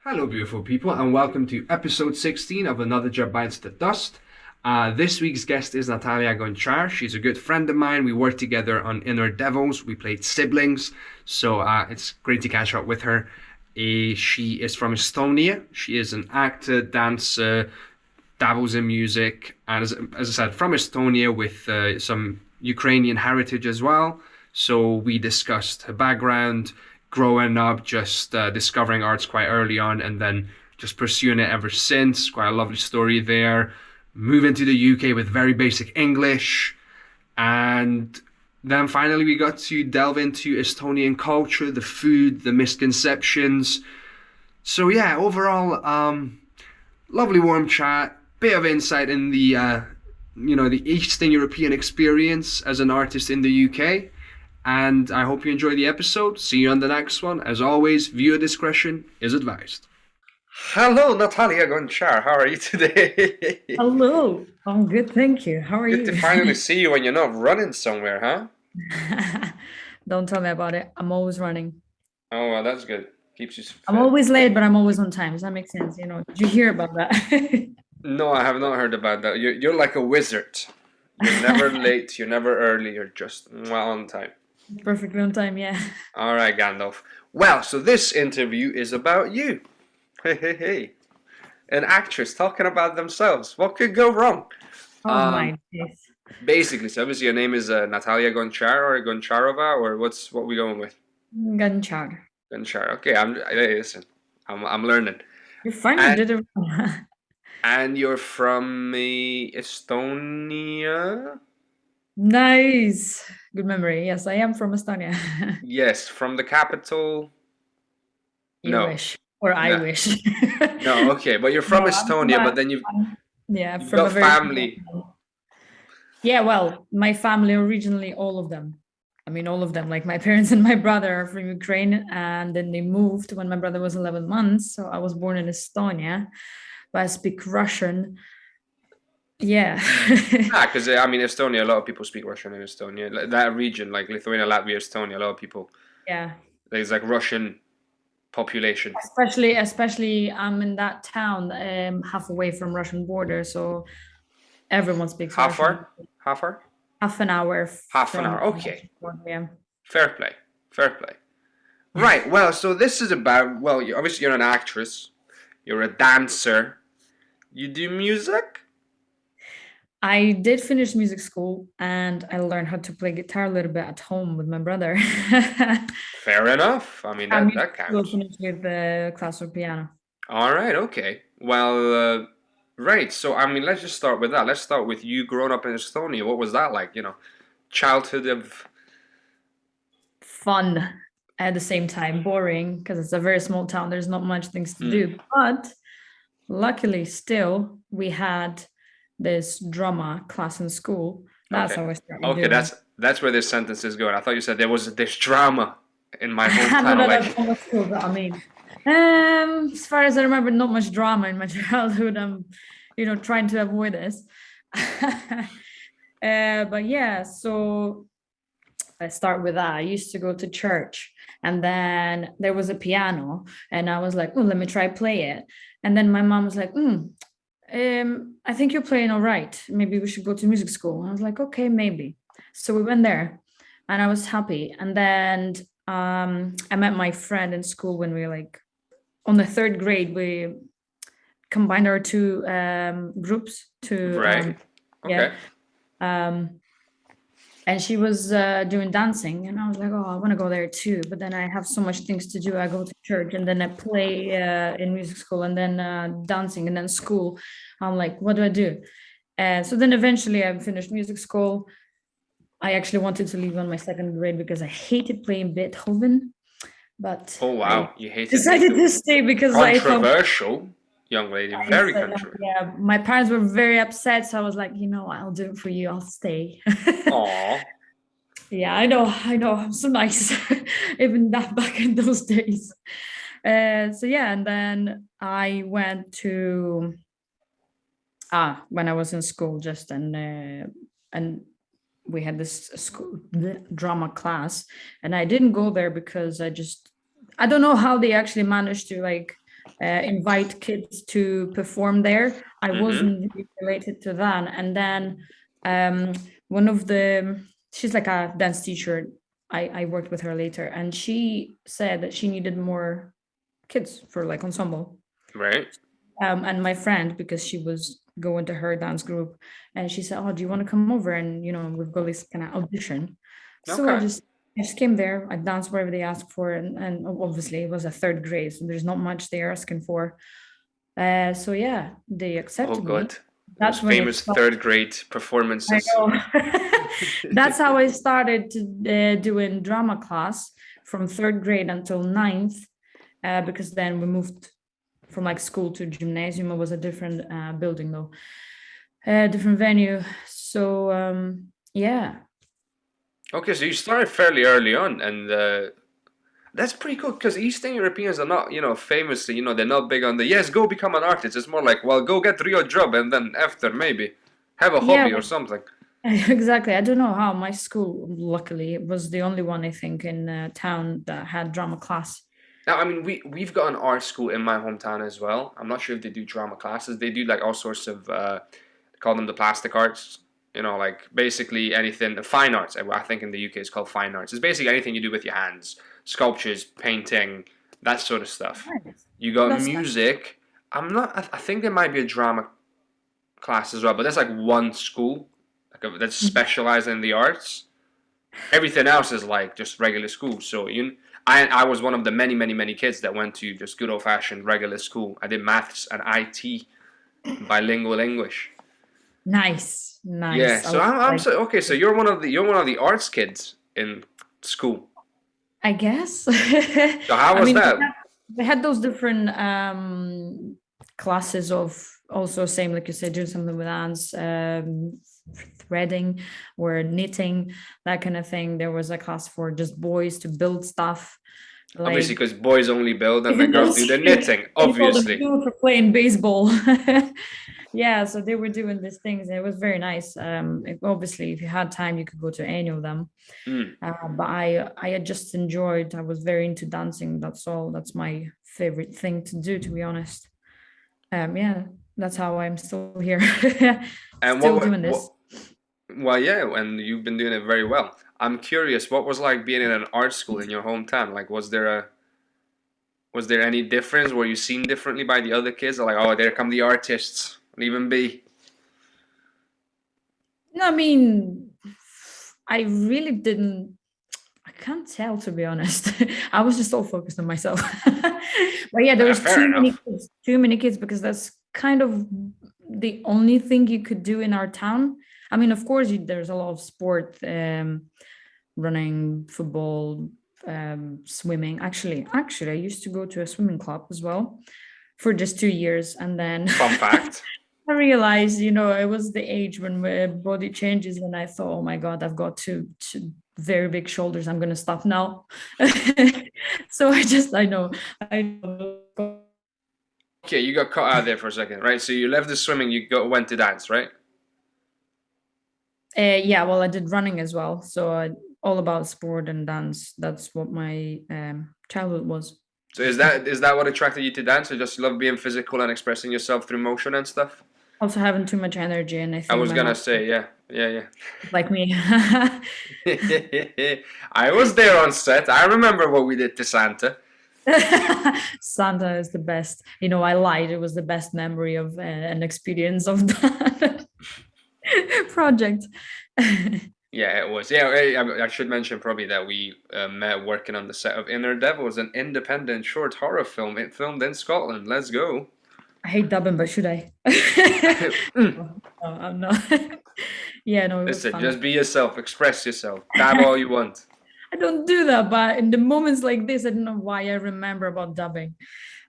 Hello, beautiful people, and welcome to episode 16 of Another Job Bites the Dust. This week's guest is Natalia Gonchar. She's a good friend of mine. We worked together on Inner Devils. We played siblings, so it's great to catch up with her. She is from Estonia. She is an actor, dancer, dabbles in music, and as I said, from Estonia with some Ukrainian heritage as well. So we discussed her background, growing up, just discovering arts quite early on, and then just pursuing it ever since. Quite a lovely story there. Moving to the UK with very basic English, and then finally we got to delve into Estonian culture, the food, the misconceptions. So yeah, overall, lovely warm chat, bit of insight in the Eastern European experience as an artist in the UK. And I hope you enjoy the episode. See you on the next one. As always, viewer discretion is advised. Hello, Natalia Gonchar. How are you today? Hello, I'm good, thank you. How are Good to you? finally see you when you're not running somewhere, huh? Don't tell me about it. I'm always running. Oh, well, that's good. Keeps you I'm fit. always late, but I'm always on time. Does that make sense? Did you hear about that? No, I have not heard about that. You're like a wizard. You're never late, you're never early, you're just well on time. Perfectly on time, yeah. All right, Gandalf. Well, so this interview is about you. Hey, hey, hey. An actress talking about themselves. What could go wrong? Oh Um, my days. Basically, so obviously your name is Natalia Gonchar or Goncharova, or what we going with? Ganchar. Gonchar. Okay, hey, listen, I'm learning. You're fine, you And did it. and you're from Estonia? Nice. Good memory. Yes, I am from Estonia. Yes, from the capital. You No, wish. Or I no, wish. no. Okay, but you're from No, I'm from Estonia, but then yeah, you've from a got very small family. town. Yeah, well, my family originally, all of them. I mean, all of them. Like my parents and my brother are from Ukraine, and then they moved when my brother was 11 months. So I was born in Estonia, but I speak Russian. Yeah. Ah, because I mean, Estonia, a lot of people speak Russian in Estonia. That region, like Lithuania, Latvia, Estonia, a lot of people. Yeah. There's like Russian population. Especially I'm in that town, half away from Russian border, so everyone speaks How Russian. far? How far? Half an hour Half an from hour. Okay. Russian border, yeah. Fair play. Fair play. Right. Well, so this is about, well, obviously you're an actress, you're a dancer, you do music. I did finish music school and I learned how to play guitar a little bit at home with my brother. Fair enough. I mean, I'm music that school counts. finished with the classical piano. All right. Okay. Well, right. So, I mean, let's just start with that. Let's start with you growing up in Estonia. What was that like? Childhood of. Fun at the same time, boring because it's a very small town. There's not much things to Hmm. do. But luckily, still, we had this drama class in school. That's Okay. how I started Okay. doing. That's where this sentence is going. I thought you said there was this drama in my No, hometown. no, that's Like, almost school. But I mean, as far as I remember, not much drama in my childhood. I'm, trying to avoid this. But yeah, so I start with that. I used to go to church, and then there was a piano, and I was like, "Oh, let me try play it." And then my mom was like, I think you're playing all right. Maybe we should go to music school." And I was like, "Okay, maybe." So we went there, and I was happy. And then I met my friend in school when we were like on the third grade. We combined our two groups to right. yeah. Okay. Um, and she was doing dancing, and I was like, oh, I want to go there too, but then I have so much things to do. I go to church, and then I play in music school, and then dancing, and then school. I'm like, what do I do? So then eventually I finished music school. I actually wanted to leave on my second grade because I hated playing Beethoven, but Oh, I wow. You hated decided to Beethoven. stay because I thought Controversial, young lady. I Very said, controversial. yeah, my parents were very upset, so I was like, I'll do it for you, I'll stay. Aw. Yeah, I know. I'm so nice, even that back in those days. So yeah, and then I went to when I was in school, just and we had this school drama class, and I didn't go there because I don't know how they actually managed to like invite kids to perform there. I wasn't really related to that. And then one of she's like a dance teacher. I worked with her later, and she said that she needed more kids for like ensemble. Right. And my friend, because she was going to her dance group, and she said, "Oh, do you want to come over? And we've got this kind of audition." So Okay. I just came there. I danced wherever they asked for, and obviously it was a third grade, so there's not much they're asking for. So yeah, they Oh, accepted me. good. Those That's when it famous started. third grade I performances. know. That's how I started doing drama class from third grade until ninth, because then we moved from like school to gymnasium. It was a different building though, different venue. So yeah. Okay, so you started fairly early on, and that's pretty cool because Eastern Europeans are not, famously, they're not big on the yes, go become an artist. It's more like, well, go get real job, and then after maybe have a Yeah, hobby or something. exactly. I don't know how my school, luckily, was the only one I think in town that had drama class. Now, I mean, we've got an art school in my hometown as well. I'm not sure if they do drama classes. They do like all sorts of, they call them the plastic arts. Like basically anything, fine arts. I think in the UK it's called fine arts. It's basically anything you do with your hands, sculptures, painting, that sort of stuff. Nice. You got That's nice. music. I think there might be a drama class as well, but that's like one school that's specialized in the arts. Everything else is like just regular school. So I was one of the many, many, many kids that went to just good old fashioned regular school. I did maths and IT, bilingual English. Nice, Yeah, nice. so I'm Like, so okay. So you're one of the arts kids in school. I guess. So how I was mean, that? they had those different classes of also same like you said, doing something with hands, threading or knitting, that kind of thing. There was a class for just boys to build stuff. Obviously, Like because boys only build and the girls do that's the knitting. they called them Obviously. for playing baseball. Yeah, so they were doing these things. It was very nice. Obviously, if you had time, you could go to any of them. Mm. But I had just enjoyed. I was very into dancing. That's all. That's my favorite thing to do, to be honest. Yeah, that's how I'm still here, And still doing what? this. Well, yeah, and you've been doing it very well. I'm curious, what was like being in an art school in your hometown? Like, was there any difference? Were you seen differently by the other kids? Or like, oh, there come the artists. Leave them be. No, I mean, I really didn't. I can't tell, to be honest. I was just all focused on myself. But yeah, there was Fair enough. too many kids, because that's kind of the only thing you could do in our town. I mean, of course, there's a lot of sport, running, football, swimming. Actually, I used to go to a swimming club as well for just 2 years, and then Fun fact. I realized, it was the age when my body changes, and I thought, oh my God, I've got two very big shoulders. I'm gonna stop now. So I know. Okay, you got caught out there for a second, right? So you left the swimming, went to dance, right? Yeah, well, I did running as well. So all about sport and dance. That's what my childhood was. So is that what attracted you to dance? Or just love being physical and expressing yourself through motion and stuff? Also having too much energy, and I I think was my gonna mom say, yeah, yeah, like me. yeah. I was there on set. I remember what we did to Santa. Santa is the best. I lied. It was the best memory of an experience of that project. Yeah, it was. Yeah, I should mention probably that we met working on the set of Inner Devils, an independent short horror film filmed in Scotland. Let's go. I hate dubbing, but should I? No, I'm not. Yeah, no, it was Listen, fun. just be yourself, express yourself, dab all you want. I don't do that, but in the moments like this, I don't know why I remember about dubbing.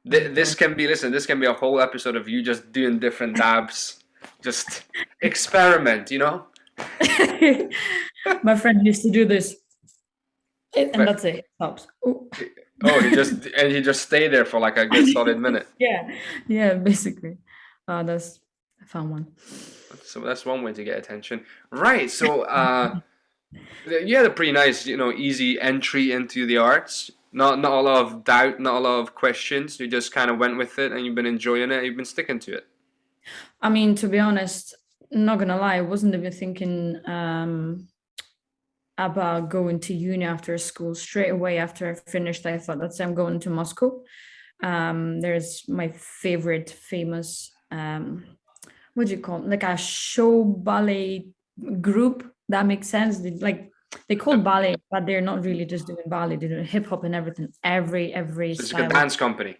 This can be, listen, this can be a whole episode of you just doing different dabs. Just experiment. My friend used to do this, and that's it. It stops. Ooh. Oh, he just stay there for like a good solid minute. Yeah, basically. That's a fun one. So that's one way to get attention. Right. So you had a pretty nice, easy entry into the arts. Not a lot of doubt, not a lot of questions. You just kind of went with it, and you've been enjoying it. You've been sticking to it. I mean, to be honest, not gonna lie, I wasn't even thinking about going to uni after school. Straight away after I finished, I thought that's I'm going to Moscow. There's my favorite famous what do you call it? Like a show ballet group. That makes sense. They call ballet, but they're not really just doing ballet. They're doing hip hop and everything. Every So it's like a style. dance company.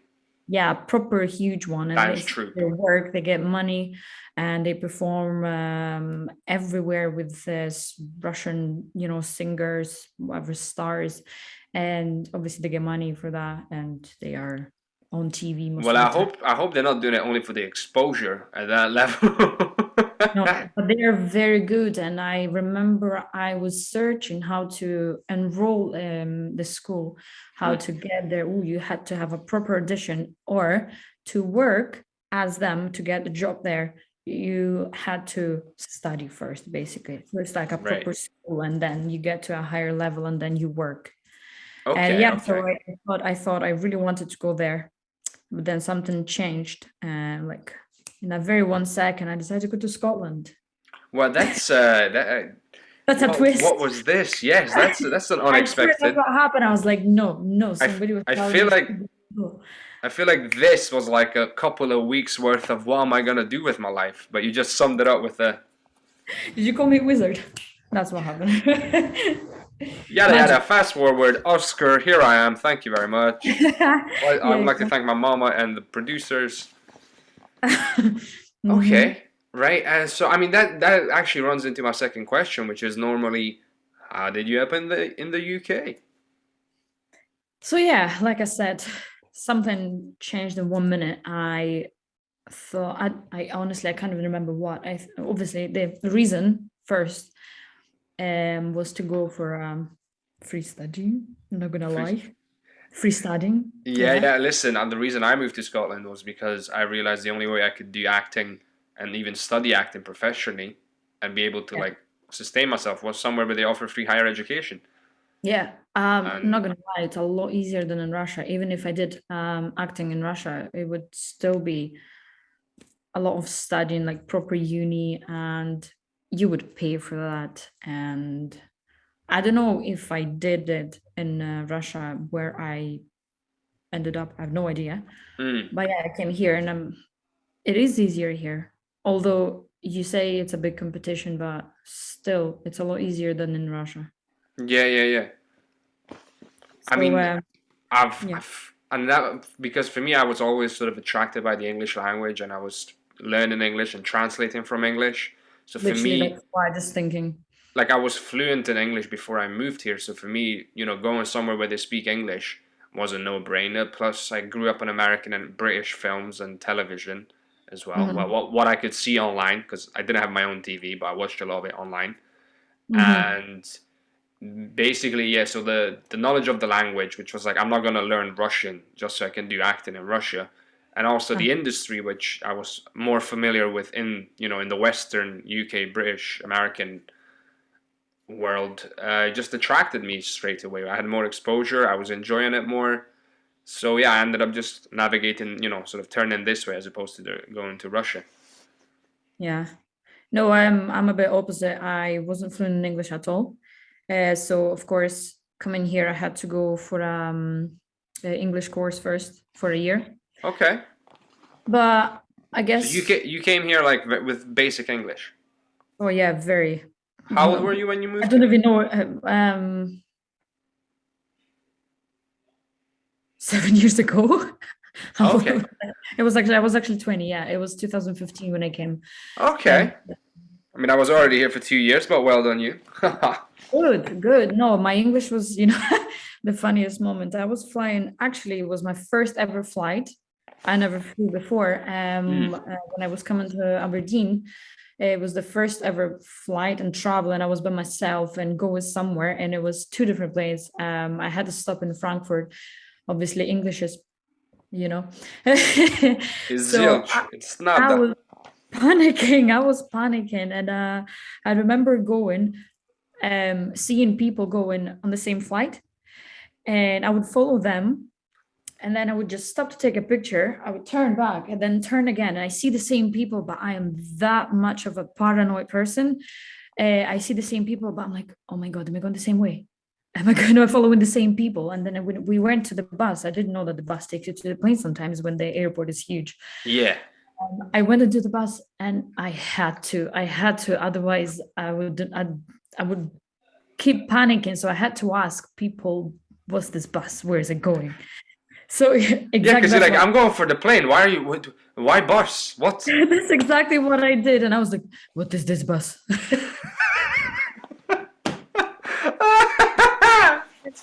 Yeah, proper huge one. And Dance they troupe. their work, they get money, and they perform everywhere with this Russian, singers, whatever stars, and obviously they get money for that, and they are on TV most Well, of the time. I hope they're not doing it only for the exposure at that level. No, but they are very good. And I remember I was searching how to enroll the school, how to get there. Oh, you had to have a proper audition, or to work as them to get the job there. You had to study first, basically. So it's like a Right. proper school, and then you get to a higher level, and then you work. And Okay, yeah, okay. so I thought I really wanted to go there, but then something changed, and like in a very 1 second, I decided to go to Scotland. Well, that's That's a twist. what was this? Yes, that's an I swear that's unexpected. what happened. I was like, no, I, f- somebody was I telling feel me. like No. I feel like this was like a couple of weeks worth of what am I gonna do with my life, but you just summed it up with a Did you call me wizard? That's what happened. yada yada. Magic. Fast forward, Oscar. Here I am. Thank you very much. Well, I Yeah, would like to exactly. thank my mama and the producers. Mhm. Okay, right. So I mean that actually runs into my second question, which is normally, how did you up in the UK? So yeah, like I said, something changed in 1 minute. I thought I honestly I can't even remember what. Obviously the reason first was to go for free studying. I'm not gonna Free- lie, free studying. Yeah, Yeah. yeah. Listen, and the reason I moved to Scotland was because I realized the only way I could do acting and even study acting professionally and be able to Yeah. like sustain myself was somewhere where they offer free higher education. Yeah, not And gonna lie, it's a lot easier than in Russia. Even if I did acting in Russia, it would still be a lot of studying, like proper uni, and you would pay for that. And I don't know if I did it in Russia where I ended up. I have no idea. mm, But yeah, I came here, and it is easier here. Although you say it's a big competition, but still, it's a lot easier than in Russia. yeah, yeah, yeah. I So mean, yeah, and that because for me, I was always sort of attracted by the English language, and I was learning English and translating from English. So for literally, me, that's why I just thinking. like I was fluent in English before I moved here. So for me, going somewhere where they speak English was a no-brainer. Plus, I grew up in American and British films and television as well. Well, Mhm. what I could see online because I didn't have my own TV, but I watched a lot of it online. Mhm. And basically, yeah. So the knowledge of the language, which was like I'm not gonna learn Russian just so I can do acting in Russia, and also Uh, the industry, which I was more familiar with in the Western UK, British, American world, just attracted me straight away. I had more exposure. I was enjoying it more. So yeah, I ended up just navigating, sort of turning this way as opposed to going to Russia. yeah. No, I'm a bit opposite. I wasn't fluent in English at all. So of course, coming here, I had to go for a English course first for a year. Okay. But I So guess, you came here like with basic English. oh yeah, very. How old No, were you when you I moved don't here? even know. 7 years ago. Okay. I was actually 20. Yeah, it was 2015 when I came. And Okay. I mean, I was already here for 2 years, but well done you. good. No, my English was, the funniest moment. I was flying, actually, it was my first ever flight. I never flew before. Mm. When I was coming to Aberdeen, it was the first ever flight and travel, and I was by myself and going somewhere, and it was two different places. I had to stop in Frankfurt. Obviously, English is, you know. It's So zilch. It's I nada. was panicking. I was panicking, and I remember going, seeing people going on the same flight, and I would follow them. And then I would just stop to take a picture. I would turn back and then turn again. And I see the same people, but I am that much of a paranoid person. I see the same people, but I'm like, oh my God, am I going the same way? Am I going to follow the same people? And then when we went to the bus, I didn't know that the bus takes you to the plane sometimes when the airport is huge. Yeah. I went into the bus and I had to, otherwise I would keep panicking. So I had to ask people, what's this bus? Where is it going? So Yeah, exactly because you're that's like, I'm going for the plane. Why are you? Why bus? What? that's exactly what I did. And I was like, what is this bus?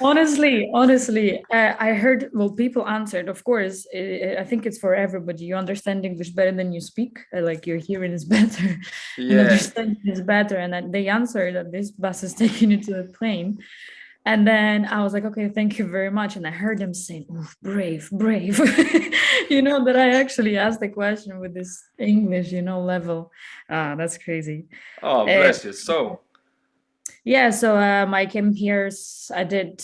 Honestly, I heard, well, people answered, of course, I think it's for everybody. You understand English better than you speak, like your hearing is better and Yeah. understanding is better. And then they answered that this bus is taking you to the plane. And then I was like, okay, thank you very much. And I heard them saying, "Oof, brave, brave." That I actually asked the question with this English, level. That's crazy. Oh, Uh, bless you. So, yeah, so I came here, I did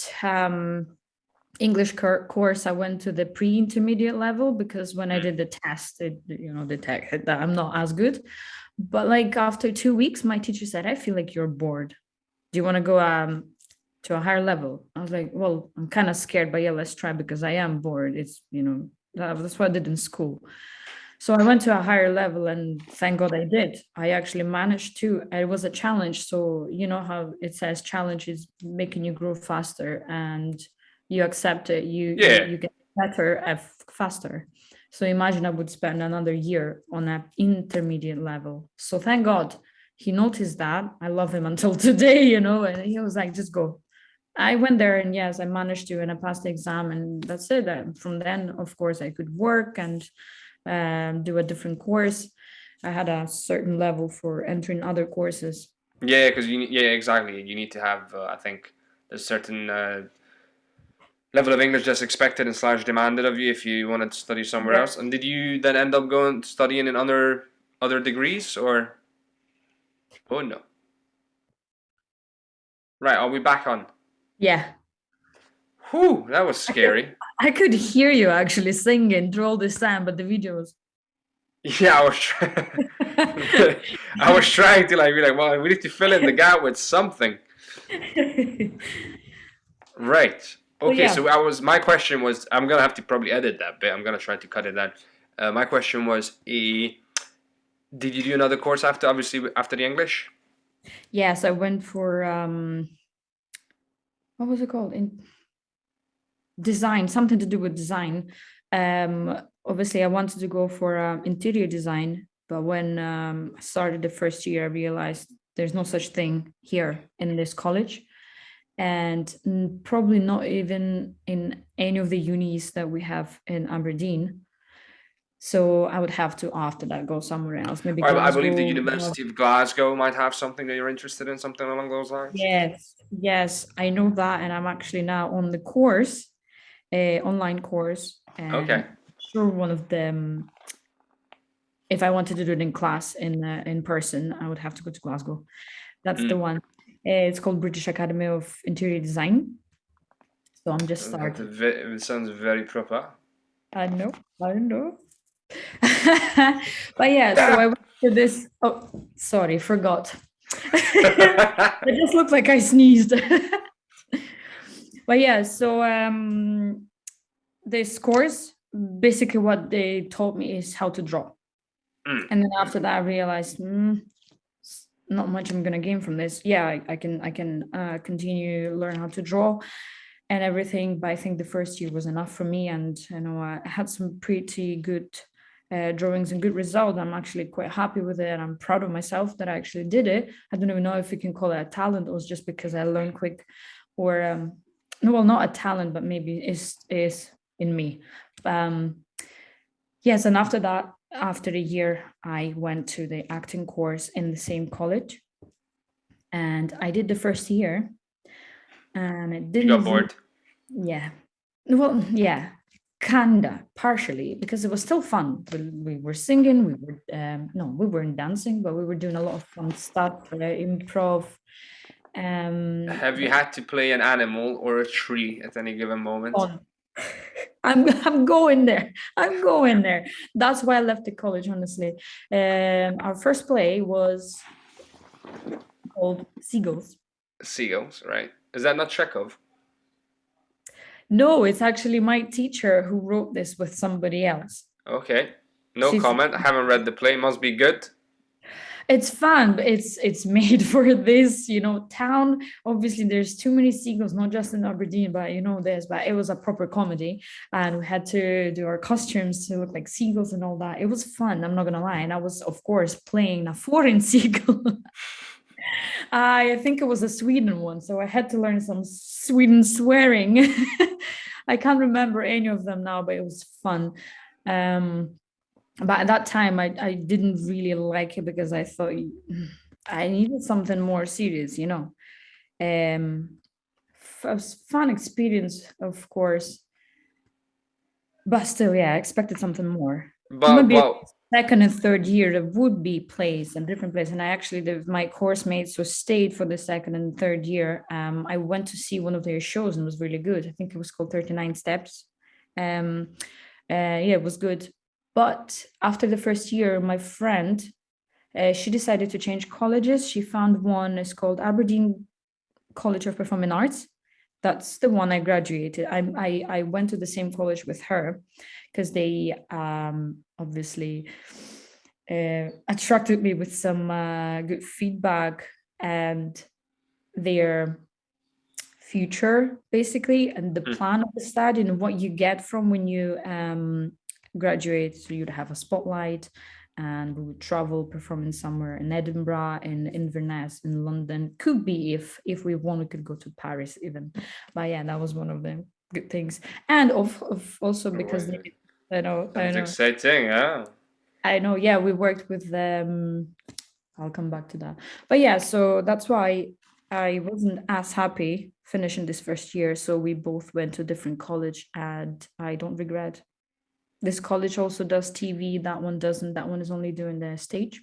English course. I went to the pre-intermediate level because when I did the test, the tech, that I'm not as good. But like after 2 weeks, my teacher said, I feel like you're bored. Do you want to go to a higher level? I was like, well, I'm kind of scared, but yeah, let's try because I am bored. It's, that's what I did in school. So I went to a higher level and thank God I did. I actually managed to. It was a challenge. So you know how it says challenge is making you grow faster and you accept it, yeah. you get better at faster. So imagine I would spend another year on an intermediate level. So thank God he noticed that. I love him until today, and he was like, just go. I went there and yes, I managed to, and I passed the exam, and that's it. From then, of course, I could work and do a different course. I had a certain level for entering other courses. Yeah, because yeah, exactly. You need to have, I think, a certain level of English that's expected and slash demanded of you if you wanted to study somewhere Yeah. else. And did you then end up going studying in other degrees or? Oh no. Right, are we back on? Yeah. Whew, that was scary. I could hear you actually singing through all this time, but the videos. Yeah, I was trying. I was trying to be like, well, we need to fill in the gap with something. Right. Okay, Yeah. so my question was, I'm gonna have to probably edit that bit. I'm gonna try to cut it out. My question was, did you do another course after the English? Yes, I went for what was it called? In design, something to do with design. Obviously I wanted to go for interior design, but when I started the first year, I realized there's no such thing here in this college, and probably not even in any of the unis that we have in Aberdeen. So I would have to after that go somewhere else, maybe I believe the Glasgow. University of Glasgow might have something that you're interested in, something along those lines. Yes, I know that, and I'm actually now on the course, online course, and Okay. sure one of them. If I wanted to do it in class in person, I would have to go to Glasgow. That's the one. It's called British Academy of Interior Design. So I'm just starting. It sounds very proper. I know. But yeah, so I went to this. Oh, sorry, forgot. It just looked like I sneezed. But yeah, so this course, basically what they taught me is how to draw. And then after that, I realized not much I'm gonna gain from this. Yeah, I can continue learn how to draw and everything, but I think the first year was enough for me, and I had some pretty good drawings and good result. I'm actually quite happy with it, and I'm proud of myself that I actually did it. I don't even know if you can call it a talent or just because I learned quick, or no, well, not a talent, but maybe is in me. Yes, and after that, after a year, I went to the acting course in the same college, and I did the first year, and it didn't. You got bored. Yeah, well, yeah, kinda, partially, because it was still fun. We were singing, we were no, we weren't dancing, but we were doing a lot of fun stuff, improv, Have you had to play an animal or a tree at any given moment? on. I'm going there. I'm going there. That's why I left the college, honestly. Our first play was called Seagulls. Seagulls, right? Is that not Chekhov? No, it's actually my teacher who wrote this with somebody else. Okay. No She's comment. I haven't read the play. Must be good. it's fun, but it's made for this, town. Obviously, there's too many seagulls, not just in Aberdeen, but there's but it was a proper comedy, and we had to do our costumes to look like seagulls and all that. It was fun, I'm not gonna lie. And I was, of course, playing a foreign seagull. I think it was a Sweden one, so I had to learn some Sweden swearing. I can't remember any of them now, but it was fun. But at that time, I didn't really like it because I thought I needed something more serious, Um, it was fun experience, of course, but still, yeah, I expected something more. But Maybe well, second and third year there would be plays and different plays, and I actually my course mates who stayed for the second and third year. I went to see one of their shows and it was really good. I think it was called 39 Steps. Yeah, it was good. But after the first year, my friend, she decided to change colleges. She found one, it's called Aberdeen College of Performing Arts. That's the one I graduated. I went to the same college with her because they obviously attracted me with some good feedback and their future, basically, and the plan of the study and what you get from when you graduate. So you'd have a spotlight, and we would travel performing somewhere in Edinburgh, in Inverness, in London. Could be if we want, we could go to Paris even. But yeah, that was one of the good things. And of also because I know that's exciting, yeah. I know, yeah, we worked with them. I'll come back to that. But yeah, so that's why I wasn't as happy finishing this first year. So we both went to different college, and I don't regret. This college also does TV. That one doesn't. That one is only doing the stage.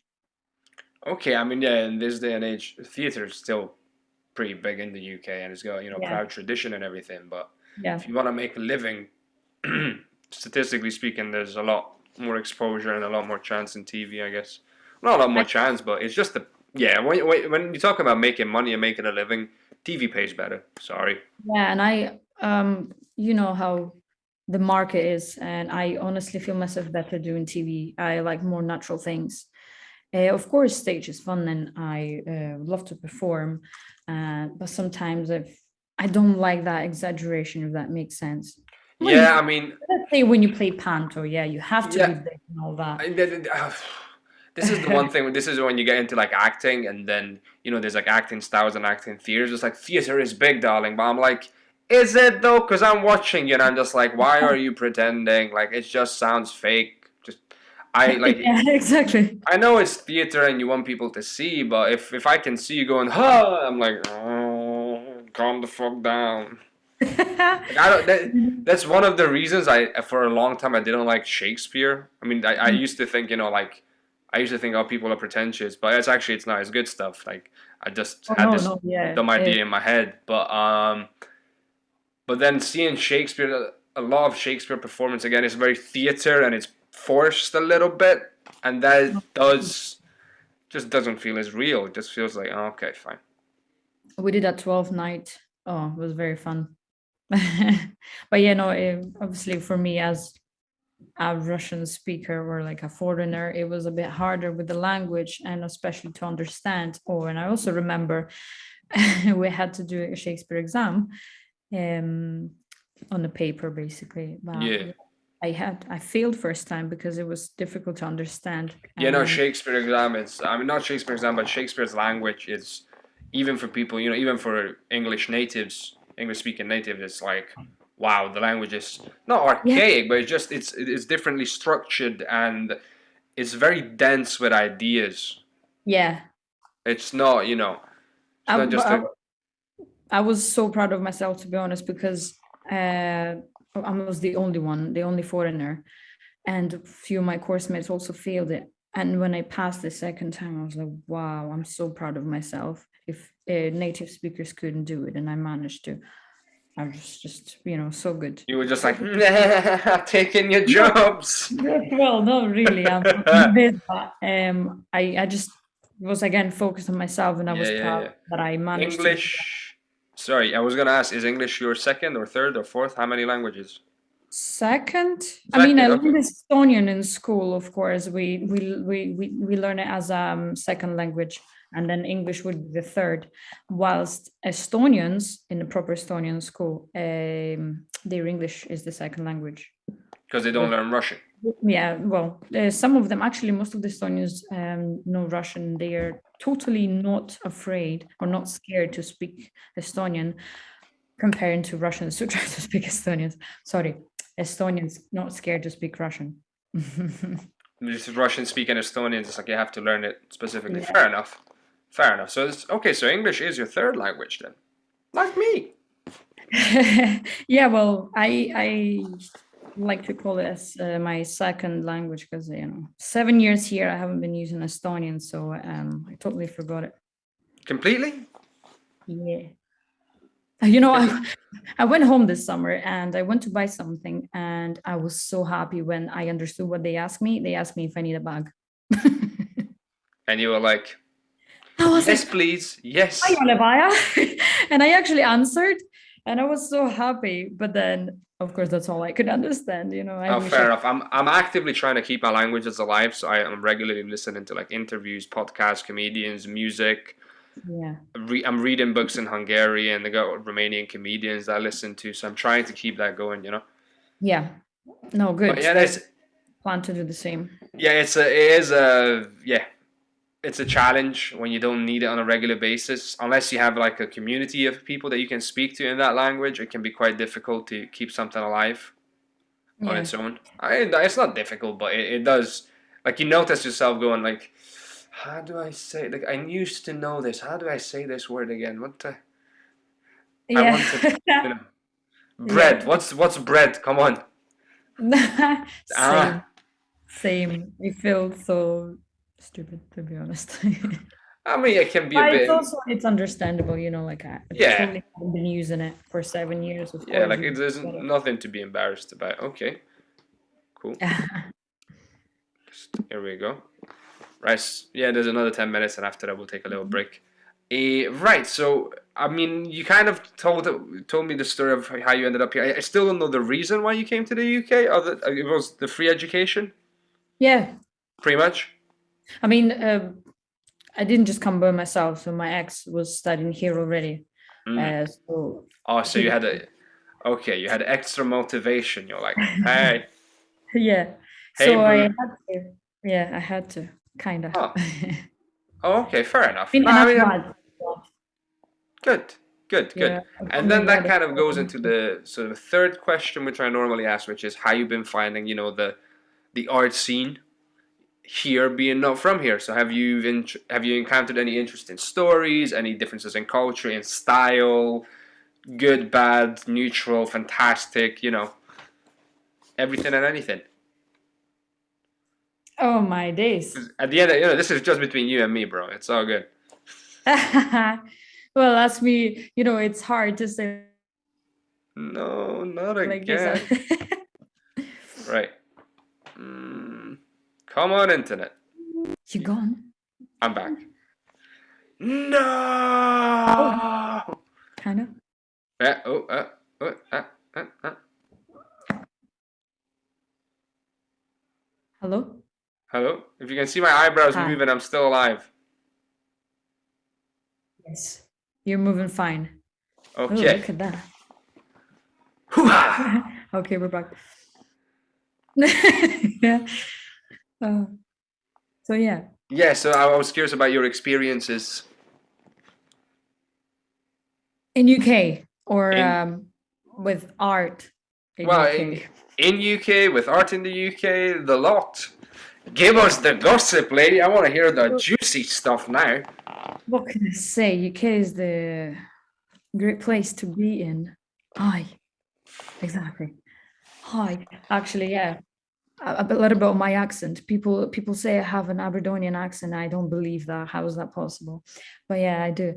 Okay, I mean, yeah, in this day and age, theater is still pretty big in the UK and it's got, Yeah. proud tradition and everything. But Yeah. if you want to make a living, statistically speaking, there's a lot more exposure and a lot more chance in TV, I guess. Not a lot more chance, but it's just yeah, when you talk about making money and making a living, TV pays better. Sorry. Yeah, and you know how the market is, and I honestly feel myself better doing TV. I like more natural things. Of course, stage is fun, and I love to perform, but sometimes I don't like that exaggeration, if that makes sense. Yeah, I mean, Let's say when you play panto, yeah, you have to be yeah, big and all that. this is the one thing. This is when you get into like acting, and then there's like acting styles and acting theaters. It's like theater is big, darling. But I'm like, is it though? Because I'm watching you, and I'm just like, why are you pretending? Like it just sounds fake. Just I like. Yeah, exactly. I know it's theater and you want people to see, but if I can see you going, huh, I'm like, oh, calm the fuck down. Like, I don't. That's one of the reasons for a long time I didn't like Shakespeare. I mean, I used to think I used to think oh people are pretentious, but it's not. It's good stuff. Like I just had this dumb idea in my head, but then seeing Shakespeare, a lot of Shakespeare performance again is very theater and it's forced a little bit, and that just doesn't feel as real. It just feels like oh, okay, fine. We did a 12 night. Oh, it was very fun. But yeah, no, obviously for me as a Russian speaker or like a foreigner, it was a bit harder with the language and especially to understand. Oh, and I also remember we had to do a Shakespeare exam on the paper basically. But Yeah. I failed first time because it was difficult to understand. Yeah, no, Shakespeare exam not Shakespeare exam, but Shakespeare's language is even for people, even for English speaking natives, it's like wow, the language is not archaic, but it's differently structured and it's very dense with ideas. Yeah. It's not, it's not just I was so proud of myself, to be honest, because I was the only foreigner, and a few of my course mates also failed it. And when I passed the second time, I was like, wow, I'm so proud of myself. If native speakers couldn't do it and I managed to, I was just, so good. You were just like, taking your No, jobs. well, not really. I'm not a bit, but I just was again focused on myself, and I Yeah, was yeah, proud yeah. that I managed to do that. English. Sorry, I was gonna ask, is English your second or third or fourth? How many languages? Second, I mean, I Second, okay. learned Estonian in school. Of course, we learn it as second language, and then English would be the third. Whilst Estonians in the proper Estonian school, their English is the second language. Because they don't learn Russian. Yeah, well, some of them, actually, most of the Estonians know Russian. They are totally not afraid or not scared to speak Estonian, comparing to Russians who try to speak Estonians. Sorry, Estonians not scared to speak Russian. Just Russian speaking Estonians, it's like you have to learn it specifically. Yeah. Fair enough. Fair enough. So it's okay, so English is your third language then. Like me. Yeah, well, I like to call it as my second language because 7 years here I haven't been using Estonian, so I totally forgot it. Completely? Yeah. I went home this summer and I went to buy something, and I was so happy when I understood what they asked me. They asked me if I need a bag. And you were like, I was yes, like, please. Yes. "Hi, Olivia." And I actually answered, and I was so happy. But then, of course, that's all I could understand. I Oh, wish fair enough. I'm actively trying to keep my languages alive, so I am regularly listening to like interviews, podcasts, comedians, music. Yeah. I'm reading books in Hungarian. They got Romanian comedians that I listen to, so I'm trying to keep that going. Yeah. No, good. But yeah, that's Plan to do the same. yeah. It's a challenge when you don't need it on a regular basis. Unless you have like a community of people that you can speak to in that language, it can be quite difficult to keep something alive on Yeah. its own. It's not difficult, but it does. Like you notice yourself going like, how do I say? Like I used to know this. How do I say this word again? What the? I Yeah. want to, bread. Yeah. What's bread? Come on. Same. Ah, Same. It feels so stupid, to be honest. I mean, it can be a But bit. it's understandable, like I Yeah, totally haven't been using it for 7 years, of yeah. course. Like there's nothing to be embarrassed about. Okay, cool. Here we go. Right. Yeah, there's another 10 minutes, and after that we'll take a little break. Right. So I mean, you kind of told me the story of how you ended up here. I still don't know the reason why you came to the UK. Other it was the free education, Yeah. pretty much. I mean, I didn't just come by myself. So my ex was studying here already. So Oh, so he you was, had you had extra motivation. You're like, hey, yeah. hey, So I boo. had to. Yeah, I had to, kind of. Oh, oh, okay, fair enough. And No, I I'm mean, glad. good, good, Yeah, good. I'm And then really that glad kind of goes it's into the sort of third question, which I normally ask, which is how you've been finding, the art scene here, being not from here. So have you encountered any interesting stories, any differences in culture, in style, good, bad, neutral, fantastic, everything and anything. Oh my days. 'Cause at the end, this is just between you and me, bro. It's all good. Well, that's me. It's hard to say No, not like this. again. Right. Come on, internet. You gone? I'm back. No. Oh, kind of. Yeah. Oh. Oh. Hello? Hello. If you can see my eyebrows Hi. moving, I'm still alive. Yes. You're moving fine. Oh, Okay. look at that. Hoo-ha! Okay, we're back. Yeah. So yeah. Yeah. So I was curious about your experiences In UK or in with art in well UK. in UK with art in the UK, the lot. Give us the gossip, lady. I want to hear the juicy stuff now. What can I say? UK is the great place to be in. Hi. Exactly. Hi. Actually, yeah. a little bit of my accent. People say I have an Aberdonian accent. I don't believe that. How is that possible? But yeah, I do.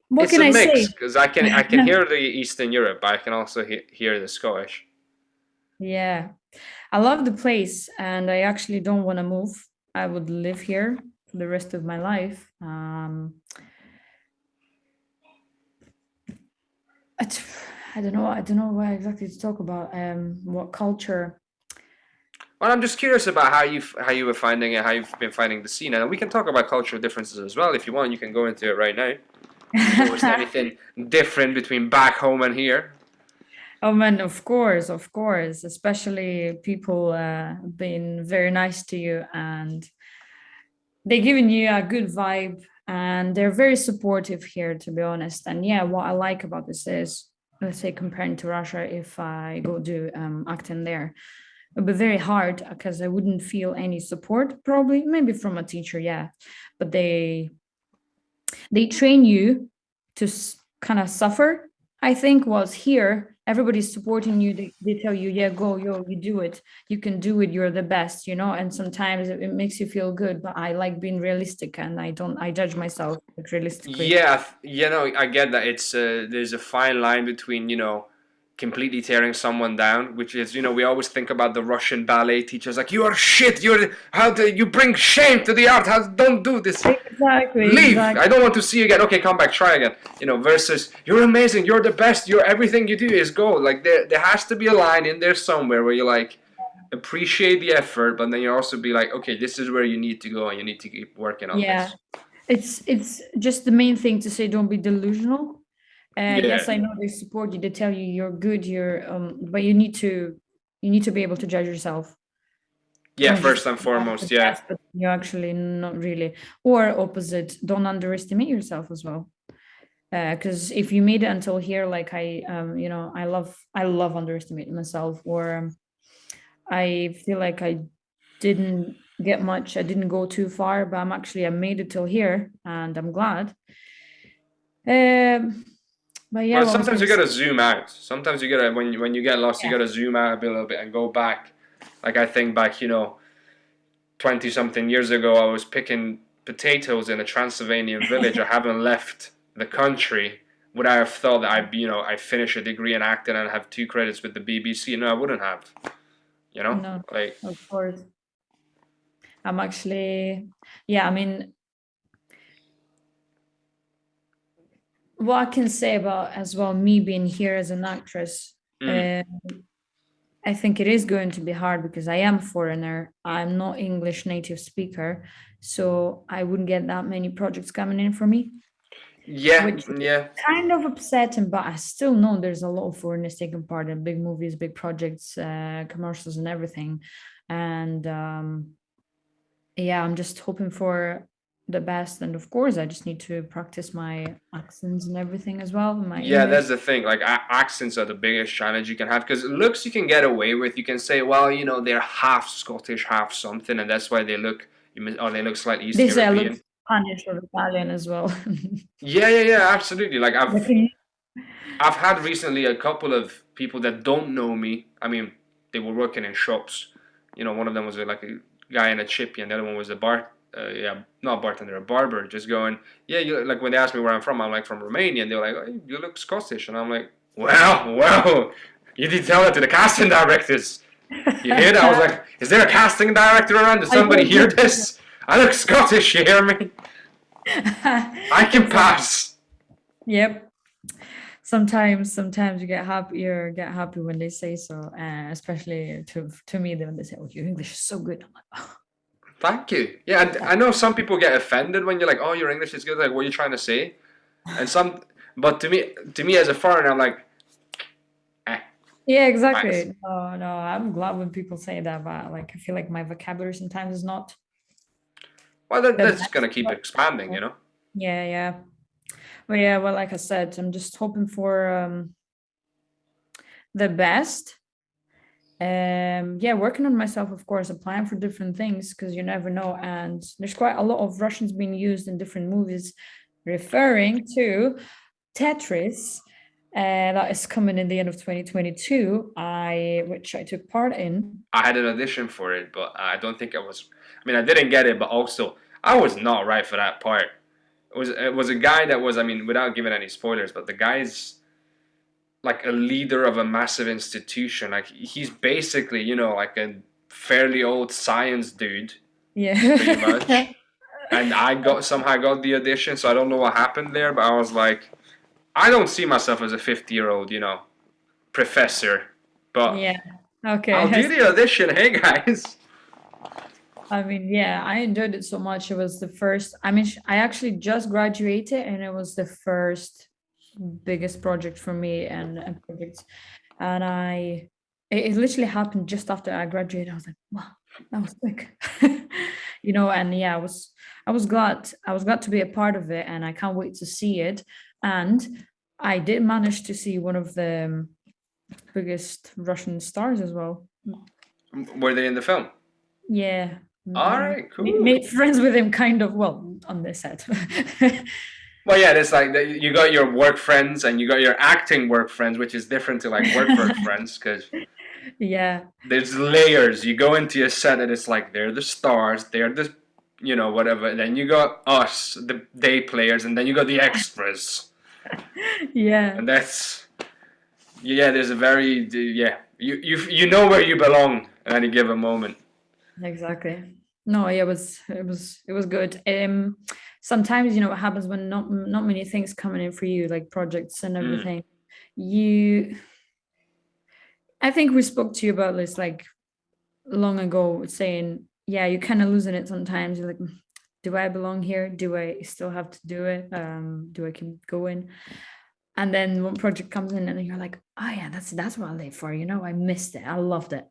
What It's can a I mix say? because I can hear the Eastern Europe, but I can also hear the Scottish. Yeah, I love the place, and I actually don't want to move. I would live here for the rest of my life. It, I don't know. I don't know what exactly to talk about. What culture? Well, I'm just curious about how you were finding it, how you've been finding the scene, and we can talk about cultural differences as well if you want. You can go into it right now. Noticed anything different between back home and here? Oh man, of course, especially people being very nice to you, and they're giving you a good vibe, and they're very supportive here, to be honest. And yeah, what I like about this is, let's say, comparing to Russia, if I go do acting there, it would be very hard because I wouldn't feel any support, probably, maybe from a teacher, yeah. But they train you to kind of suffer. I think was here, everybody's supporting you. They tell you, yeah, go, yo, you do it. You can do it. You're the best, you know. And sometimes it makes you feel good. But I like being realistic, and I judge myself realistically. Yeah, I get that it's there's a fine line between completely tearing someone down, which is we always think about the Russian ballet teachers like you are shit, you bring shame to the art, don't do this, Exactly, leave, exactly. I don't want to see you again, okay, come back, try again, versus you're amazing, you're the best, you're everything you do is gold. Like there has to be a line in there somewhere where you like appreciate the effort, but then you also be like, okay, this is where you need to go and you need to keep working on Yeah, this. it's just the main thing to say. Don't be delusional. Yeah. Yes, I know they support you. They tell you you're good. But you need to be able to judge yourself. Yeah, Don't just first and have the foremost, yeah. best, but you're actually not really. Or opposite, don't underestimate yourself as well. Because if you made it until here, like I love underestimating myself, or I feel like I didn't get much. I didn't go too far, but I made it till here, and I'm glad. Um, but yeah, Well, what was sometimes gonna you say? gotta zoom out. Sometimes you gotta when you get lost, you Yeah, gotta zoom out a little bit and go back. Like I think back, 20 something years ago, I was picking potatoes in a Transylvanian village. I haven't left the country. Would I have thought that I finish a degree in acting and have 2 credits with the BBC? No, I wouldn't have. You know, no, like of course. I'm actually, yeah. I mean, what I can say about as well me being here as an actress, mm, uh, I think it is going to be hard because I am foreigner. I'm not English native speaker, so I wouldn't get that many projects coming in for me, yeah, which is yeah. kind of upsetting. But I still know there's a lot of foreigners taking part in big movies, big projects, commercials, and everything. And yeah, I'm just hoping for the best. And of course, I just need to practice my accents and everything as well, my Yeah, English. that's the thing. Like accents are the biggest challenge you can have because looks you can get away with. You can say, well, they're half Scottish, half something, and that's why they look slightly East They say I look European. Spanish or Italian as well. Yeah, yeah, yeah, absolutely. Like I've Looking- I've had recently a couple of people that don't know me. I mean, they were working in shops. One of them was like a guy in a chippy, and the other one was a yeah, not bartender, a barber. Just going, yeah, like when they asked me where I'm from, I'm like from Romania, and they're like, oh, you look Scottish, and I'm like, well, you did tell that to the casting directors. You hear that? I was like, is there a casting director around? Did I somebody don't hear think this? I look Scottish. You hear me? I can exactly. pass. Yep. Sometimes you get happy when they say so, especially to me when they say, "Oh, your English is so good." I'm like, oh, Thank you. Yeah, and I know some people get offended when you're like, "Oh, your English is good." Like, what are you trying to say? And but to me as a foreigner, I'm like, eh, yeah, thanks. exactly. No, no, I'm glad when people say that, but like I feel like my vocabulary sometimes is not Well, the that's best. gonna keep expanding. Yeah, yeah. But yeah, well, like I said, I'm just hoping for the best. Yeah, working on myself, of course, applying for different things because you never know. And there's quite a lot of Russians being used in different movies, referring to Tetris. That is coming in the end of 2022, which I took part in. I had an audition for it, but I don't think I was. I mean, I didn't get it, but also I was not right for that part. It was a guy that was. I mean, without giving any spoilers, but the guy's like a leader of a massive institution. Like he's basically, like a fairly old science dude, pretty Yeah. much. And I got the audition, so I don't know what happened there, but I was like, I don't see myself as a 50-year-old, professor, but Yeah. Okay. I'll do the audition. Hey guys. I mean, yeah, I enjoyed it so much. It was the first, I mean, I actually just graduated and it was the first biggest project for me and projects. And it literally happened just after I graduated. I was like, wow, that was quick. And yeah, I was glad to be a part of it and I can't wait to see it. And I did manage to see one of the biggest Russian stars as well. Were they in the film? Yeah. All right, cool. Made friends with him kind of, well, on the set. Well, yeah, it's like you got your work friends and you got your acting work friends, which is different to like work friends because Yeah. there's layers. You go into a set and it's like they're the stars, they're the, whatever. And then you got us, the day players, and then you got the extras. Yeah. And there's a very, you know where you belong at any given moment. Exactly. No, yeah, it was good. Sometimes what happens when not many things coming in for you, like projects and everything. I think we spoke to you about this like long ago, saying, yeah, you're kind of losing it sometimes. You're like, do I belong here? Do I still have to do it? Do I keep going? And then one project comes in and you're like, oh yeah, that's what I live for. I missed it. I loved it.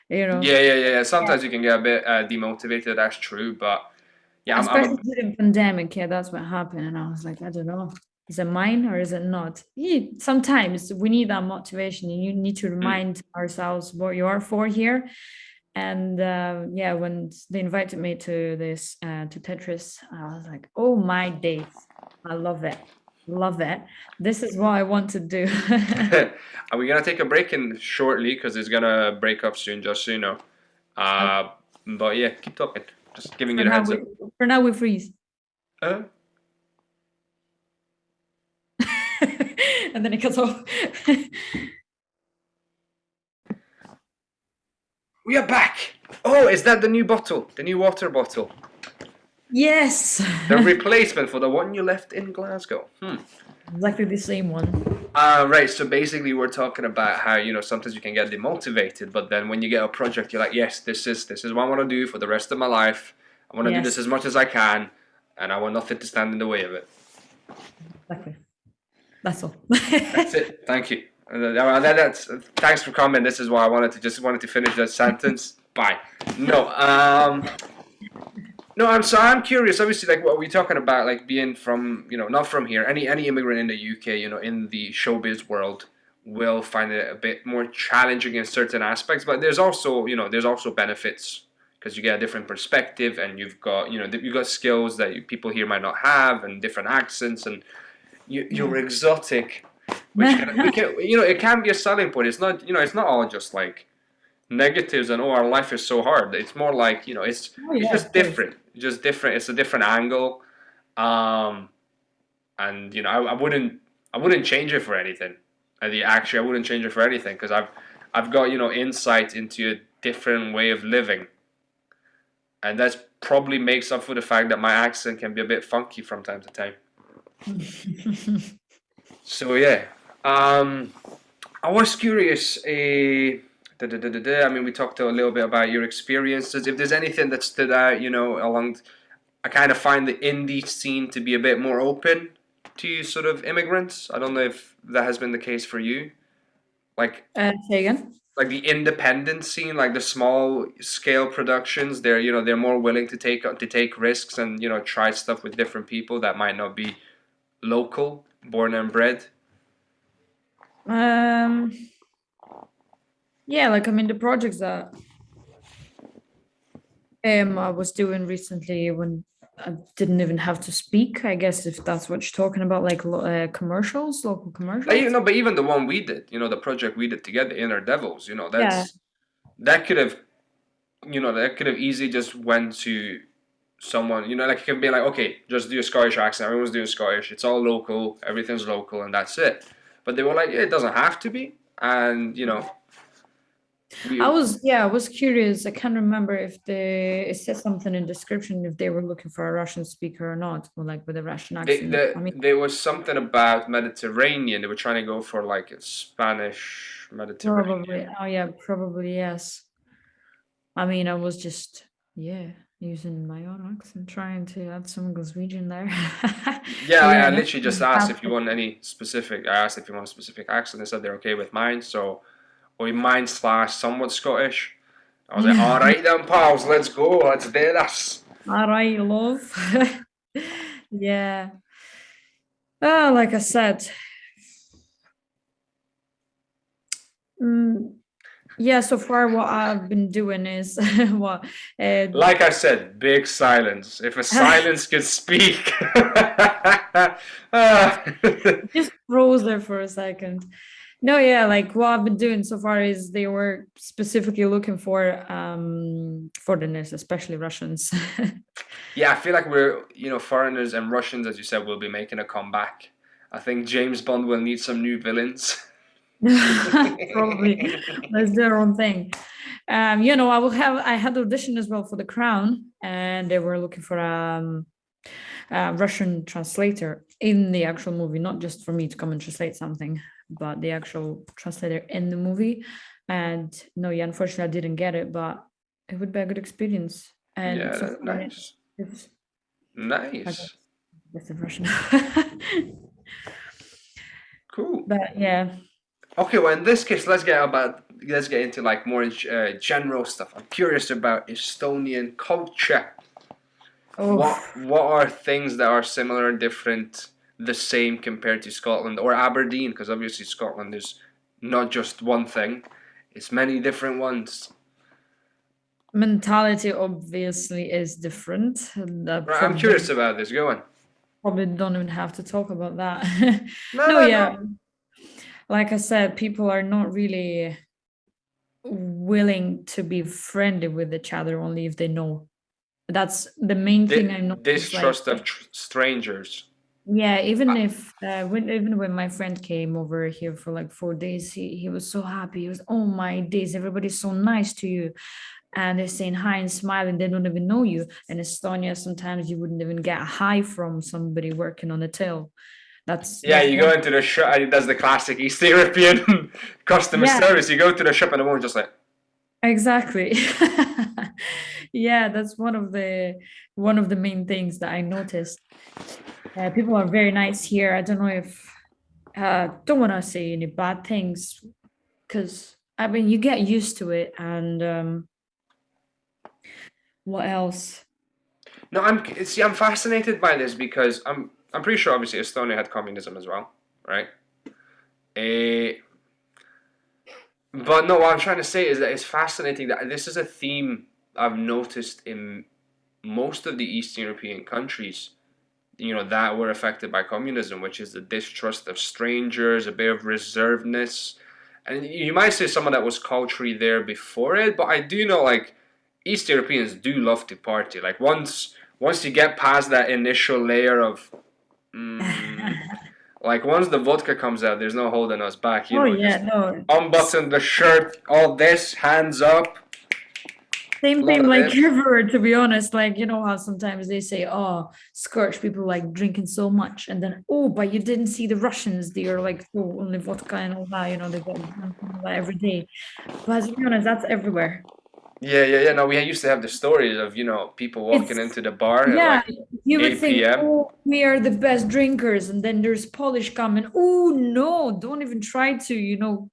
Yeah. Sometimes you can get a bit demotivated. That's true, but yeah, Especially during pandemic, yeah, that's what happened. And I was like, I don't know, is it mine or is it not? Sometimes we need that motivation and you need to remind ourselves what you are for here. And yeah, when they invited me to this to Tetris, I was like, oh my days, I love it. Love it. This is what I want to do. Are we gonna take a break in shortly because it's gonna break up soon, just so you know. But yeah, keep talking. Just giving you the heads up. For now, we freeze. Uh, And then it cuts off. We are back. Oh, is that the new bottle? The new water bottle? Yes. The replacement for the one you left in Glasgow. Exactly the same one. Right, so basically we're talking about how, sometimes you can get demotivated, but then when you get a project, you're like, yes, this is what I want to do for the rest of my life. I want to do this as much as I can, and I want nothing to stand in the way of it. Exactly. That's all. That's it. Thank you. Thanks for coming. This is why I wanted to finish that sentence. Bye. No. No, I'm curious. Obviously, like what we're talking about, like being from, not from here. Any immigrant in the UK, in the showbiz world, will find it a bit more challenging in certain aspects. But there's also, benefits because you get a different perspective, and you've got, you've got skills that people here might not have, and different accents, and you're exotic, which it can be a selling point. It's not, it's not all just like negatives and our life is so hard. It's more like it's just different. It's a different angle, and I wouldn't change it for anything. Actually, I wouldn't change it for anything because I've got insight into a different way of living, and that's probably makes up for the fact that my accent can be a bit funky from time to time. So yeah, I was curious. I mean, we talked a little bit about your experiences. If there's anything that stood out, along, I kind of find the indie scene to be a bit more open to sort of immigrants. I don't know if that has been the case for you. Like, say again. Like the independent scene, like the small scale productions, they're more willing to take risks and try stuff with different people that might not be local, born and bred. Yeah, like I mean the projects that I was doing recently when I didn't even have to speak, I guess, if that's what you're talking about, like commercials, local commercials. But even the one we did, the project we did together, Inner Devils, Yeah. that could have, that could have easily just went to someone, like it can be like, okay, just do a Scottish accent. Everyone's doing Scottish. It's all local. Everything's local, and that's it. But they were like, yeah, it doesn't have to be, and I was curious. I can't remember if it said something in description if they were looking for a Russian speaker or not, or like with a Russian accent. There was something about Mediterranean. They were trying to go for like a Spanish Mediterranean. Probably. Oh yeah, probably yes. I mean, I was just using my own accent, trying to add some Glaswegian there. Yeah, I literally just asked if you want any specific. I asked if you want a specific accent. They said they're okay with mine. So, or mine / somewhat Scottish. I was like, all right then, pals, let's go. Let's do this. All right, love. Yeah. Oh, like I said. Yeah, so far what I've been doing is what like I said, big silence. If a silence could speak. Just froze there for a second. No, yeah, like what I've been doing so far is they were specifically looking for foreigners, especially Russians. Yeah, I feel like we're, foreigners and Russians, as you said, will be making a comeback. I think James Bond will need some new villains. Probably that's their own thing. I had audition as well for The Crown, and they were looking for a Russian translator in the actual movie, not just for me to come and translate something, but the actual translator in the movie. And no, yeah, unfortunately, I didn't get it, but it would be a good experience. And Yeah, so nice. Nice. That's Russian. Cool. But yeah. Okay, well, in this case, let's get into like more general stuff. I'm curious about Estonian culture. Oh. What are things that are similar and different, the same compared to Scotland or Aberdeen? Because obviously Scotland is not just one thing; it's many different ones. Mentality obviously is different. Right, I'm curious about this. Go on. Probably don't even have to talk about that. No. Yeah. Like I said, people are not really willing to be friendly with each other only if they know. That's the main thing I know. Distrust of strangers. Yeah, even if when my friend came over here for like 4 days, he was so happy. He was, oh my days, everybody's so nice to you. And they're saying hi and smiling. They don't even know you. In Estonia, sometimes you wouldn't even get a hi from somebody working on the till. You go into the shop. That's the classic East European customer service. You go to the shop and the woman's just like. Exactly. Yeah, that's one of the main things that I noticed. People are very nice here. I don't know if don't want to say any bad things, because I mean you get used to it. And what else? No, I'm fascinated by this because I'm pretty sure obviously Estonia had communism as well, right? But no, what I'm trying to say is that it's fascinating that this is a theme I've noticed in most of the Eastern European countries, that were affected by communism, which is the distrust of strangers, a bit of reservedness. And you might say some of that was culturally there before it, but I do know like East Europeans do love to party. Like once you get past that initial layer of like once the vodka comes out, there's no holding us back. Unbutton the shirt, all this, hands up. Same thing like everywhere, to be honest. Like, you know how sometimes they say, oh, Scottish people like drinking so much, and then, oh, but you didn't see the Russians, they are like, oh, only vodka and all that, they got that every day. But to be honest, that's everywhere. Yeah. No, we used to have the stories of, people walking into the bar at like you would 8 think, p.m. oh, we are the best drinkers, and then there's Polish coming. Oh no, don't even try to,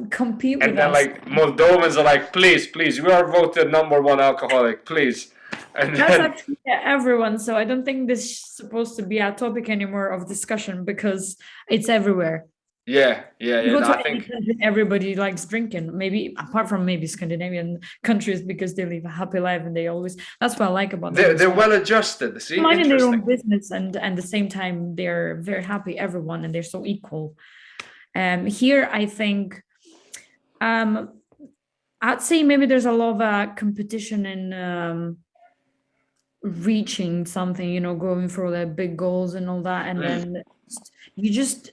compete with us. And then like Moldovans are like, please, we are voted #1 alcoholic, please. And that's actually everyone. So I don't think this is supposed to be a topic anymore of discussion because it's everywhere. You yeah. go No, to I any think country, everybody likes drinking. Maybe apart from maybe Scandinavian countries because they live a happy life and they always. That's what I like about them as they're well. well adjusted. See, Minding their interesting. own business and the same time they're very happy, everyone, and they're so equal. Here, I think, um, I'd say maybe there's a lot of competition in reaching something, going for the big goals and all that, and then you just